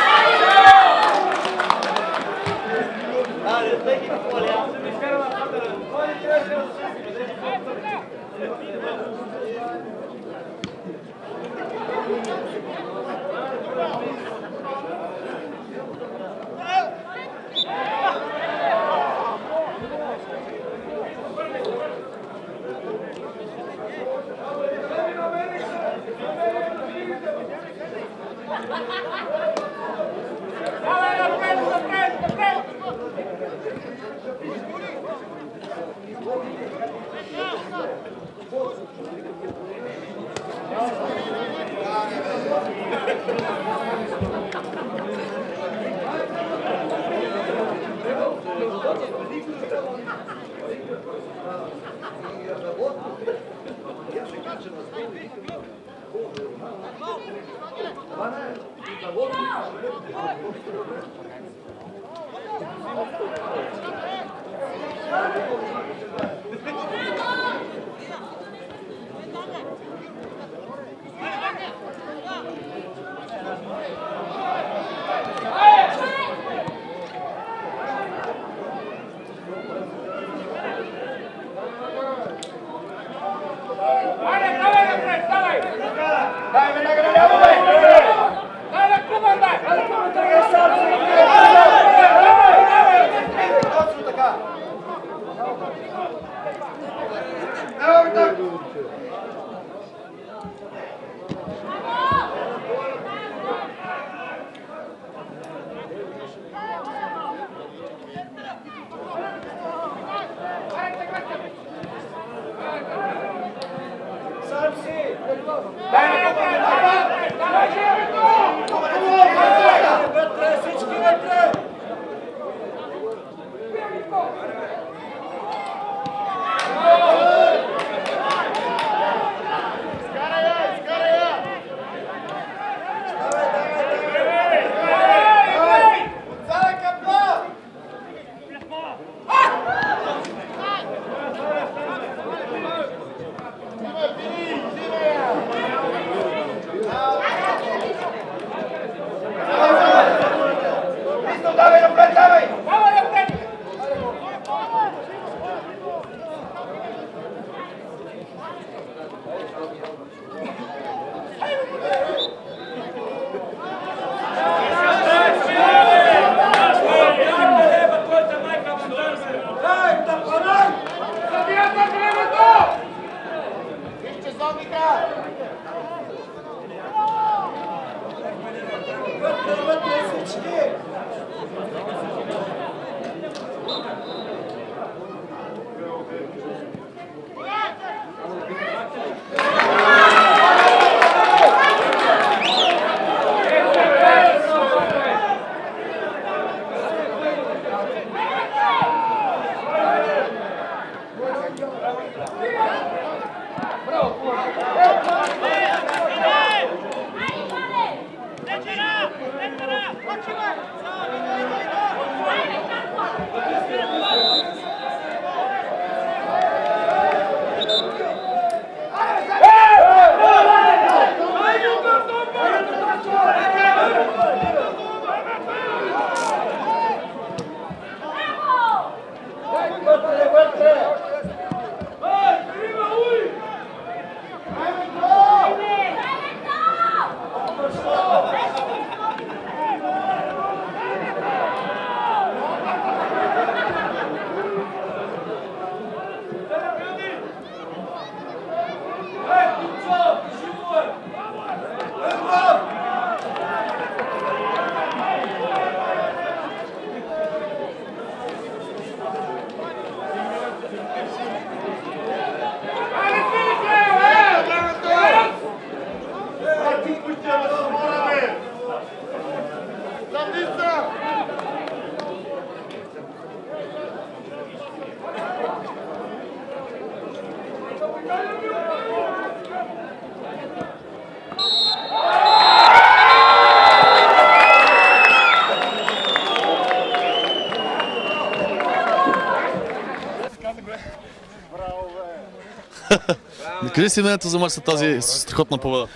Къде си мнението за мач с тази страхотна победа?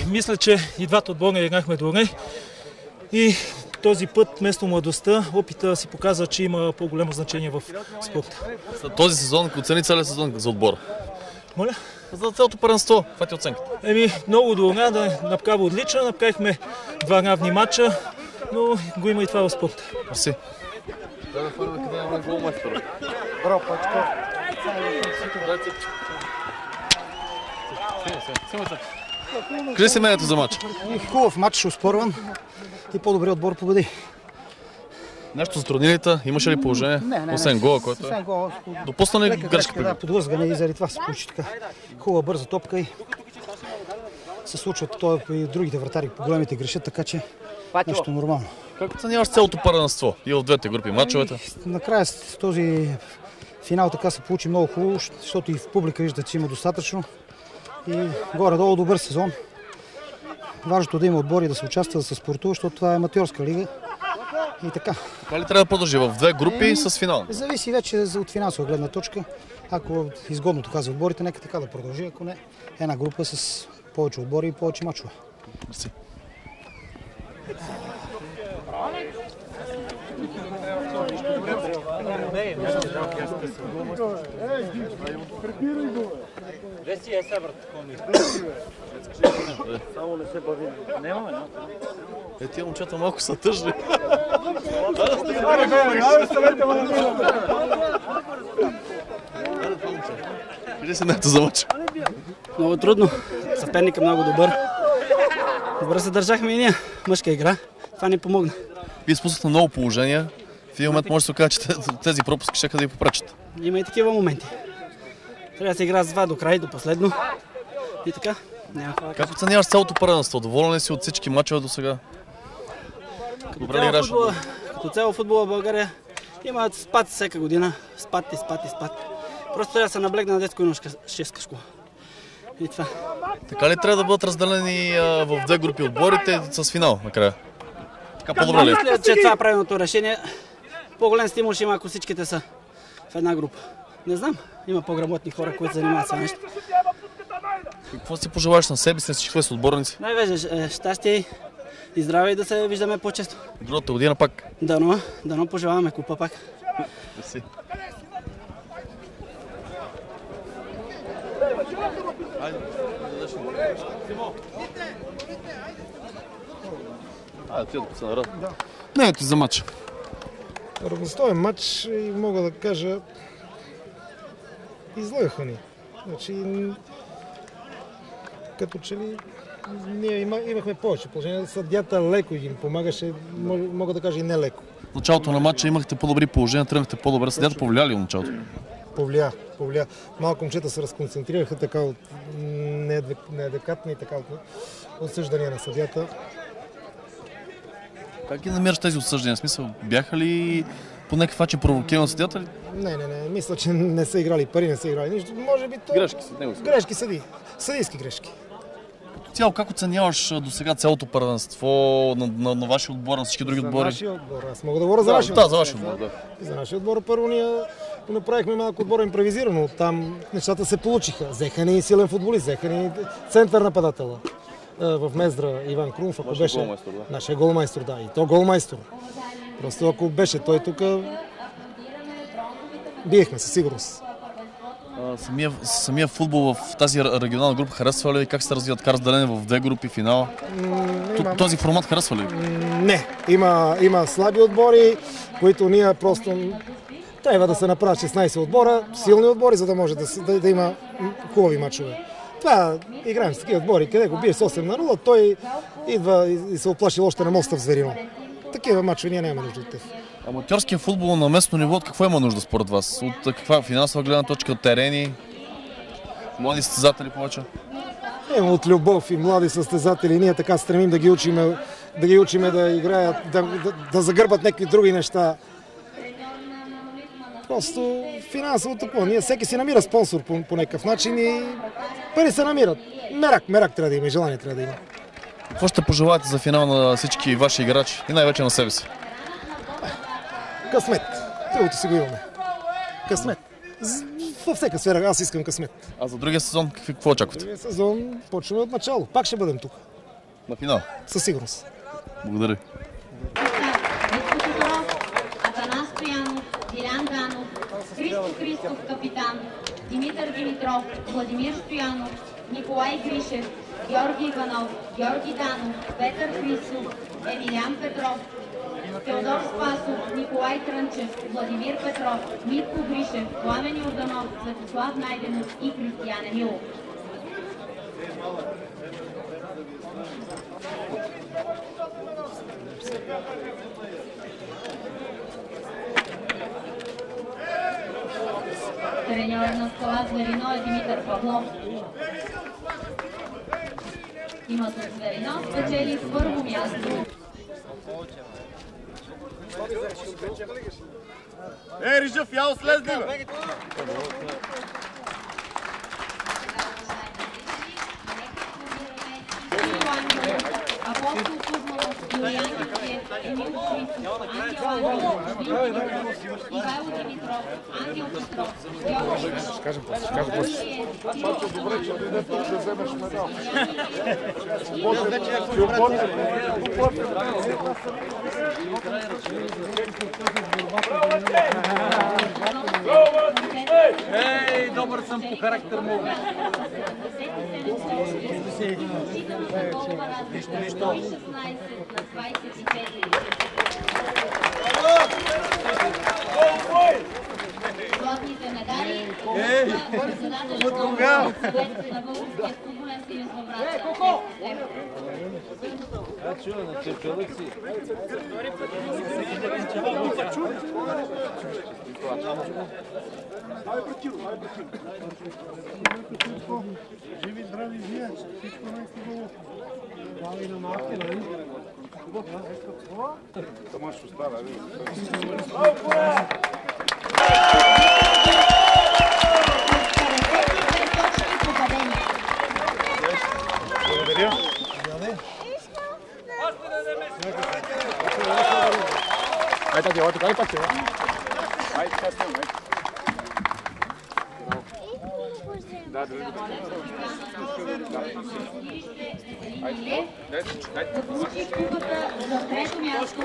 Мисля, че и двата отбора играхме добре и този път, вместо младостта, опита си показва, че има по-голямо значение в спорта. След този сезон, оцени целият сезон за отбора? Моля? За цялото първенство, каква ти оценка? Много добра, да направи отлично, направихме два равни матча, но го има и това в спорта. Мерси. Браво, Пачко. Къде си мнението за матча? Хубав матч, оспорван и по-добре отбор победи. Нещо затруднилите? Имаше ли положение? Не. Освен гола, който е? Освен гола. Допусна ли Лека грешка? да, подлъзгане и заради това се получи така. Хубава бърза топка и се случват това и другите вратари по големите грешат, така че нещо нормално. Как оценяваш цялото първенство и в двете групи матчовете? Накрая с този финал така се получи много хубаво, защото и в публика вижда, че има достатъчно. И горе-долу добър сезон. Важното да има отбори да се участва, да се спортува, защото това е аматьорска лига. И така. Така ли трябва да продължи в две групи с финал? Зависи вече от финансова гледна точка. Ако изгодно така за отборите, нека така да продължи. Ако не, една група с повече отбори и повече мачове. Мерси. Само не се бави. Нямаме, Тия момчета малко са тъжни. Къде си мнението за матча? Много трудно. Съперникът много добър. Добре се държахме и ние. Мъжка игра. Това ни помогна. Вие спуснахте много положения. В един момент може да се окаже, че тези пропуски ще да ви попречат. Има и такива моменти. Трябва да се игра с два до край, до последно. И така. Как оценяваш цялото първенство? Доволен ли си от всички мачове до сега? Добре ли играеш? Като цяло футбола в България има спад всяка година. Спад. Просто трябва да се наблегне на детско-юношеска школа. И това. Така ли трябва да бъдат разделени в две групи отборите с финал накрая? Така по-добре ли? Мисля, че това е правилното решение. По-голям стимул ще има, ако всичките са в една група. Не знам, има по-грамотни хора, които занимават това нещо. Какво си пожелаваш на себе си, на всички с отборници? Най-вече щастие и здраве и да се виждаме по-често. Другата година пак. Дано пожелаваме купа пак. Мерси. Мнението за матча? Равностоен матч и мога да кажа, излъгаха ни. Значи, като че ли ние имахме повече положение. Съдията леко им помагаше, мога да кажа и не леко. В началото на матча имахте по-добри положения, тръгнахте по-добре. Съдията повлия ли в началото? Повлия. Малко момчета се разконцентрираха така от неадекватни и така от осъждания на съдията. Как ги намираш тези осъждания? В смисъл, бяха ли по някакъв начин провокирани от съдията ли? Не. Мисля, че не са играли пари, не са играли нищо. Може би то... Грешки съди. Съдийски грешки. Цяло, как оценяваш до сега цялото първенство на вашия отбор, на всички други отбори? За нашия отбор. Аз мога да говоря за нашия отбор. Да, за вашия отбор, да. За нашия отбор първо ние направихме малко отбор импровизирано. Там нещата се получиха. Взеха ни силен футболист, взеха ни център нападателя. В Мездра Иван Крумов, ако беше... Голмайстор, да. Нашия голмайстор, да. И то голмайстор. Просто ако беше той тук, биехме със сигурност. Самия футбол в тази регионална група харесва ли? Как се развиват разделение в две групи финала? Този формат харесва ли? Не. Има слаби отбори, които ние просто трябва да се направят 16 отбора, силни отбори, за да може да има хубави мачове. Това играем с такива отбори, къде го биеш с 8-0, той идва и се оплаши още на моста в Зверино. Такива мачове ние нямаме нужда от тях. Аматьорския футбол на местно ниво, от какво има нужда според вас? От каква финансова гледна точка, от терени, млади състезатели повече? От любов и млади състезатели. Ние така стремим да ги учиме да играят, да загърбат някакви други неща. Просто финансовото план. Ние всеки си намира спонсор по някакъв начин и пари се намират. Мерак трябва да има и желание трябва да има. Какво ще пожелаете за финал на всички ваши играчи и най-вече на себе си? Късмет. Другото си го имаме. Късмет. във всяка сфера аз искам късмет. А за другия сезон какво очаквате? Другия сезон почваме от начало. Пак ще бъдем тук. На финал? Със сигурност. Благодаря. Атанас Стоянов, Дилян Ганов, Христо Христов капитан, Димитър Димитров, Владимир Стоянов, Николай Гришев, Георги Иванов, Георги Данов, Петър Христов, Емилиан Петров, Теодор Спасов, Николай Трънчев, Владимир Петров, Митко Гришев, Пламен Йорданов, Светослав Найденов и Кристиян Емилов. Треньор на Скала Зверино е Димитър Павлов. Имат от Зверино спечели с първо място. Рижев, ял слезни, бе! Апостол Кузманов, Юлиан Георгиев, Емил Христов, Ангел Ангелов, Ивайло Димитров, Ангел Петров, Георги Ей, добър съм по характер му. Златните медали председателят на Българския футболен съюз във Враца. Живи, здрави, вие, всичко най-хубаво. Това и на малки, нали? Това ще остава, благодаря. Айде, така, така и пак се. Айде, така се, айде. Да, да. Получи купата за трето място.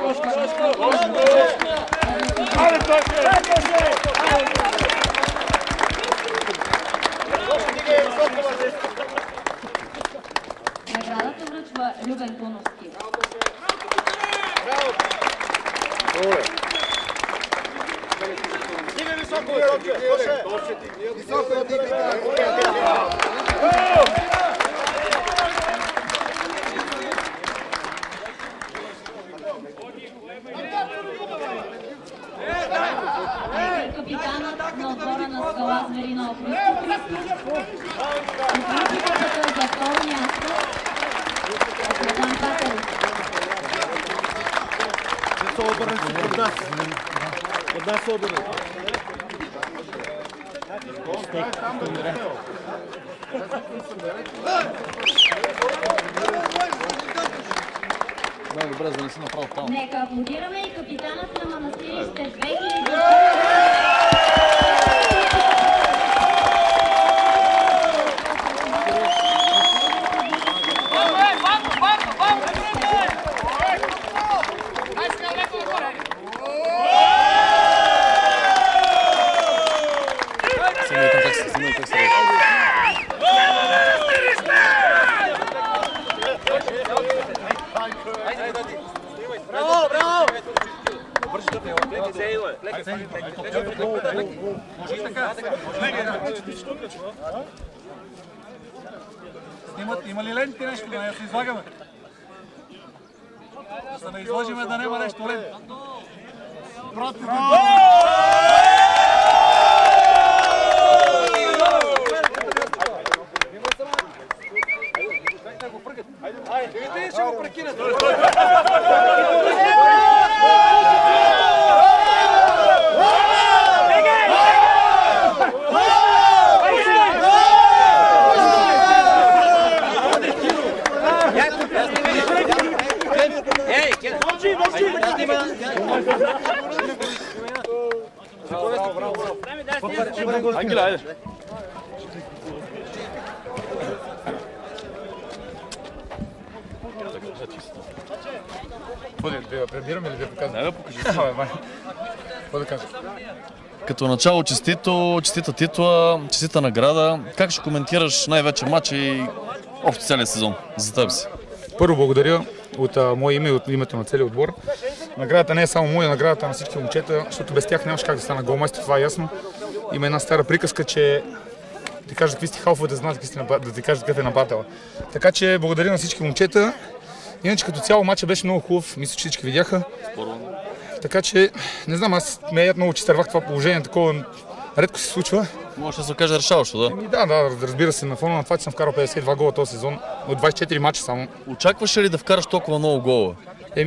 Наградата връчва Любен Куновски. Стига високо, високо, Капитанът на отбора на Скала Зверино, Христо Христов. Получи купата за второ място. Светлан Патеров. От нас се обърне. Добре, за да не си направо там. Нека аплодираме и капитанът на Манастирище 2000. Браво, браво! Снимат, има ли ленти нещо, да я се излагаме? Да се не изложиме да няма нещо ленти. Против! Айде, видите, ще го прекинат. Ангела, айде. Да пребираме ли да показваме? Не, да покажи. Какво да кажа? Като начало честита титла, честита награда. Как ще коментираш най-вече матча и общо целият сезон за теб си? Първо благодаря от мое име и от името на целия отбор. Наградата не е само моя, наградата на всички момчета, защото без тях нямаше как да стана голмайстор, това е ясно. Има една стара приказка, че ти кажат какви сте халфове, да знаят да ти кажат какъв е нападател. Така че благодаря на всички момчета. Иначе като цяло матчът беше много хубав, мисля, че всички видяха. Така че, не знам, аз ме много, че стървах това положение, такова редко се случва. Може да се окаже решаващо, да? Да, разбира се, на фона на това, че съм вкарал 52 гола този сезон, от 24 мача само. Очакваш ли да вкараш толкова много гола?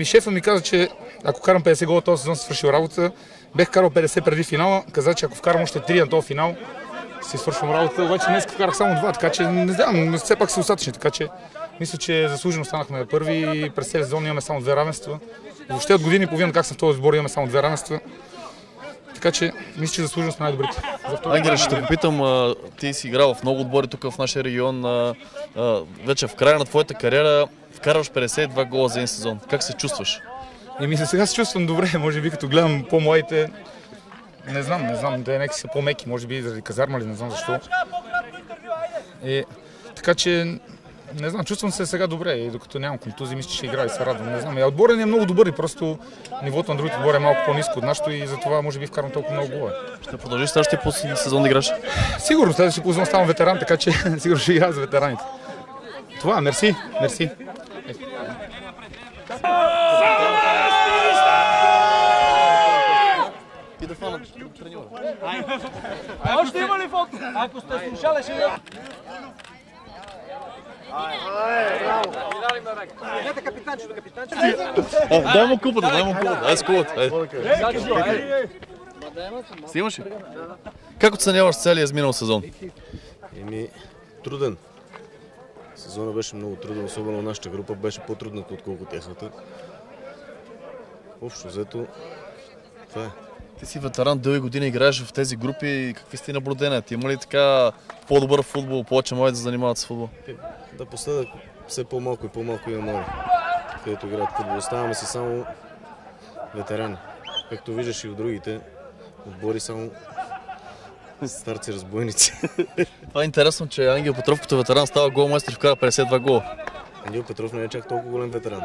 Шефа ми каза, че ако карам 50 гола този сезон, си свършил работа. Бех карал 50 преди финала, каза, че ако вкарам още 3 на този финал, си свършвам работа, обаче днес вкарах само 2, така че не знам, но все пак са достатъчни, така че мисля, че заслужено станахме първи и през целия сезон имаме само 2 равенства. Въобще от години и половина как съм в този сбор имаме само 2 равенства. Така че мисля, че заслужено сме най-добрите. Ангеле, ще те попитам, ти си играл в много отбори тук в нашия регион. Вече в края на твоята кариера вкарваш 52 гола за един сезон. Как се чувстваш? Мисля, сега се чувствам добре, може би като гледам по-младите. Не знам, да някакси са по-меки, може би заради казарма ли, не знам защо. Така че, не знам, чувствам се сега добре и докато нямам контузии, мисля, че ще играя и се радвам. Не знам, отборът ни е много добър и просто нивото на другите отбори е малко по-ниско от нашото и затова може би вкарвам толкова много голове. Ще продължиш следващия сезон да играш? Сигурно, следващия сезон ставам ветеран, така че сигурно ще играя за ветераните. Това, мерси. И да фанат треньора. Още има ли фото? Ако сте слушали, ще да... Дай му купата, ай с купата. Снимаш ли? Как оценяваш целия изминал сезон? Труден. Сезонът беше много труден, особено нашата група беше по-трудна, отколкото тяхната. Общо взето, това е. Ти си ветеран, дълги години играеш в тези групи. Какви сте наблюдения? Ти има ли така по-добър футбол, повече млади да се занимават с футбол? Да, последък все по-малко и по-малко има млади, където играят футбол. Оставаме си само ветерани. Както виждаш и в другите отбори, само старци разбойници. Това е интересно, че Ангел Петров като ветеран става голмайстор и вкара 52 гола. Ангел Петров не е чак толкова голям ветеран.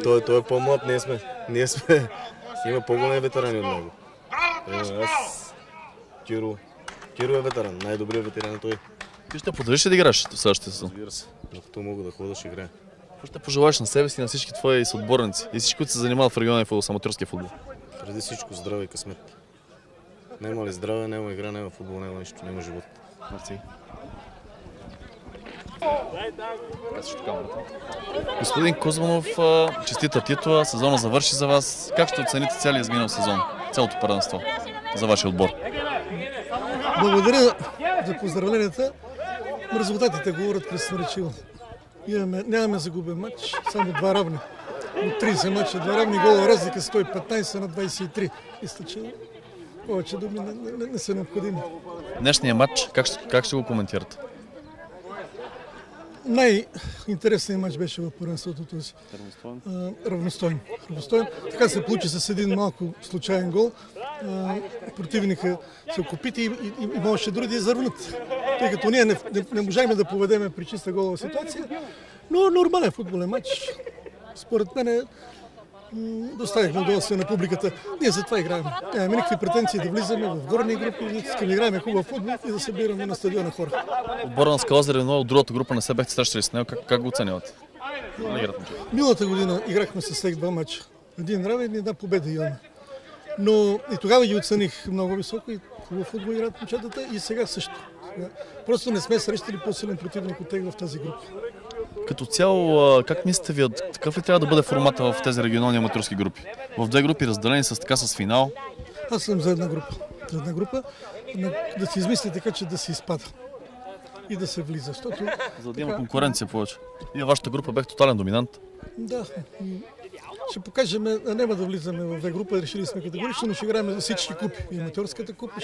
Той е по-млад, ние сме. Има по-големи ветерани от него. Аз, Киро е ветеран, най-добрият ветеран е той. Ти ще продължиш ли да играеш в следващия сезон? Разбира се, докато мога да ходя, ще играя. Какво ще пожелаеш на себе си и на всички твои съотборници и всички, които се занимават в регионалния футбол, с аматьорския футбол? Преди всичко здраве и късмет. Няма ли здраве, няма игра, няма футбол, няма нищо, няма живот. Мерси. Господин Кузманов, честита титла, сезона завърши за вас. Как ще оцените целия изминал сезон, цялото първенство за вашия отбор? Благодаря за поздравленията. Резултатите говорят красноречиво. Нямаме загубен матч, само 2 равни. От 30 матча, 2 равни гола, разлика 115 на 23. Мисля, че повече думи не са необходими. Днешния матч, как ще го коментирате? Най-интересният матч беше в първенството този. Равностойно. Така се получи с един малко случайен гол. Противника се окупити и можеше други да изървнат. Тъй като ние не можахме да поведеме при чиста голова ситуация, но нормален футболен матч. Според мен доставихме удоволствие на публиката. Ние за това играем. Нямаме никакви претенции да влизаме в горни групи, искаме да играем хубав футбол и да събираме на стадиона хора. Отбора на Скала Зеленова от другата група не се бяхте срещали с него. Как го оценявате? Миналата година играхме с тях 2 мача. Един равен и една победа имаме. Но и тогава ги оцених много високо и хубав футбол играят момчетата и сега също. Просто не сме срещали по-силен противник от тях в тази група. Като цяло, как мислите ви, какъв ли трябва да бъде формата в тези регионални аматьорски групи? В 2 групи разделени с финал? Аз съм за една група. За една група да се измисли така, че да се изпада и да се влиза. За да има конкуренция повече. И във вашата група бях тотален доминант. Да. Ще покажем, няма да влизаме в две групи, решили сме категорично, но ще играем за всички купи. И аматьорската купа,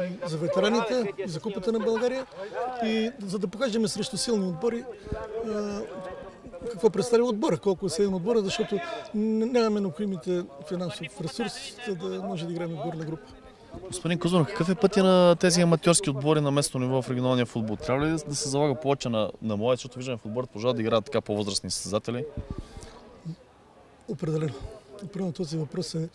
и за ветераните, и за купата на България. И за да покажем срещу силни отбори какво представя отбора, колко е силен отбора, защото нямаме необходимите финансов ресурс, за да може да играем отборна група. Господин Козунов, какъв е пътя на тези аматьорски отбори на местно ниво в регионалния футбол? Трябва ли да се залага повече на млади, защото виждаме в отборът продължават да играят така по-възрастни състезатели? Определено. Определено този въпрос е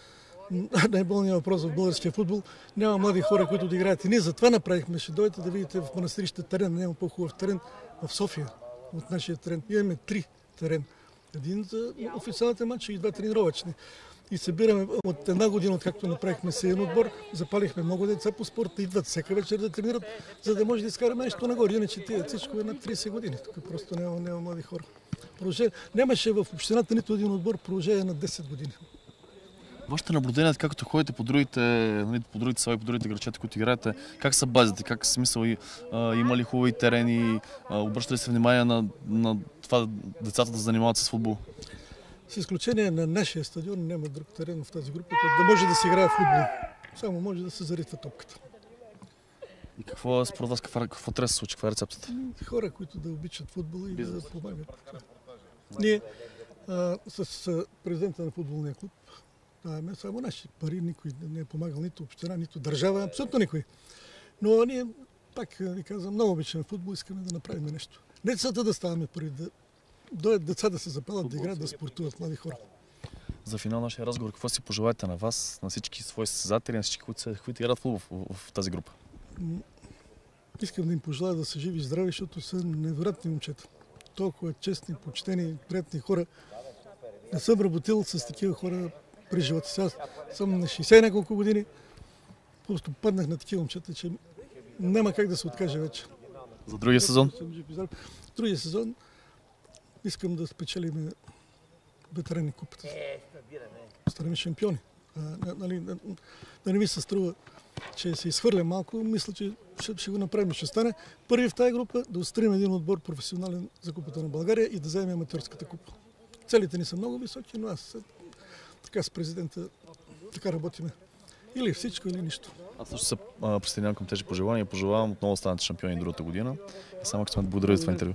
най-болният въпрос в българския футбол. Няма млади хора, които да играят. И ние затова направихме. Ще дойдете да видите в Манастирище терен. Няма по-хубав терен в София от нашия терен. Имаме 3 терен. Един за официалните матчи и 2 тренировъчни. И събираме от една година, откакто направихме силен отбор, запалихме много деца по спорта, идват всяка вечер да тренират, за да може да изкараме нещо нагоре. Иначе тия всичко е над 30 години. Тук просто няма млади хора. Нямаше в общината нито един отбор продължение на 10 години. Вашите наблюдения, както ходите по другите села и по другите грачета, които играете, как са базите, как са смисъл, има ли хубави терени, обръща ли се внимание на това децата да занимават с футбол? С изключение на нашия стадион няма друг терен в тази група, който да може да се играе в футбол. Само може да се заритва топката. И какво според вас, какво трябва да се случи? Каква е рецептата? Хора, които да обичат футбола и да помагат. Ние с президента на футболния клуб даваме само наши пари, никой не е помагал, нито община, нито държава, абсолютно никой. Но ние, пак ви казвам, много обичаме футбол, искаме да направим нещо. Не децата да ставаме пари, да дойдат деца да се запалят, да играят, да спортуват млади хора. За финал нашия разговор, какво си пожелаете на вас, на всички свои състезатели, на всички, които играят футбол в тази група? Искам да им пожелая да са живи и здрави, защото са невероятни момчета. Толкова честни, почтени, приятни хора. Не съм работил с такива хора през живота си. Аз съм на 60 няколко години. Просто паднах на такива момчета, че няма как да се откаже вече. За другия сезон? Другия сезон искам да спечелим ветерани купата. Станем шампиони. Да не ми се струва, че се изхвърля малко. Мисля, че ще го направим. Ще стане първи в тази група да устроим един отбор професионален за купата на България и да вземем аматьорската купа. Целите ни са много високи, но аз така с президента така работиме. Или всичко, или нищо. Аз също се присъединявам към тези пожелания и пожелавам отново да станете шампиони другата година. И само като сме благодарили за това интервю.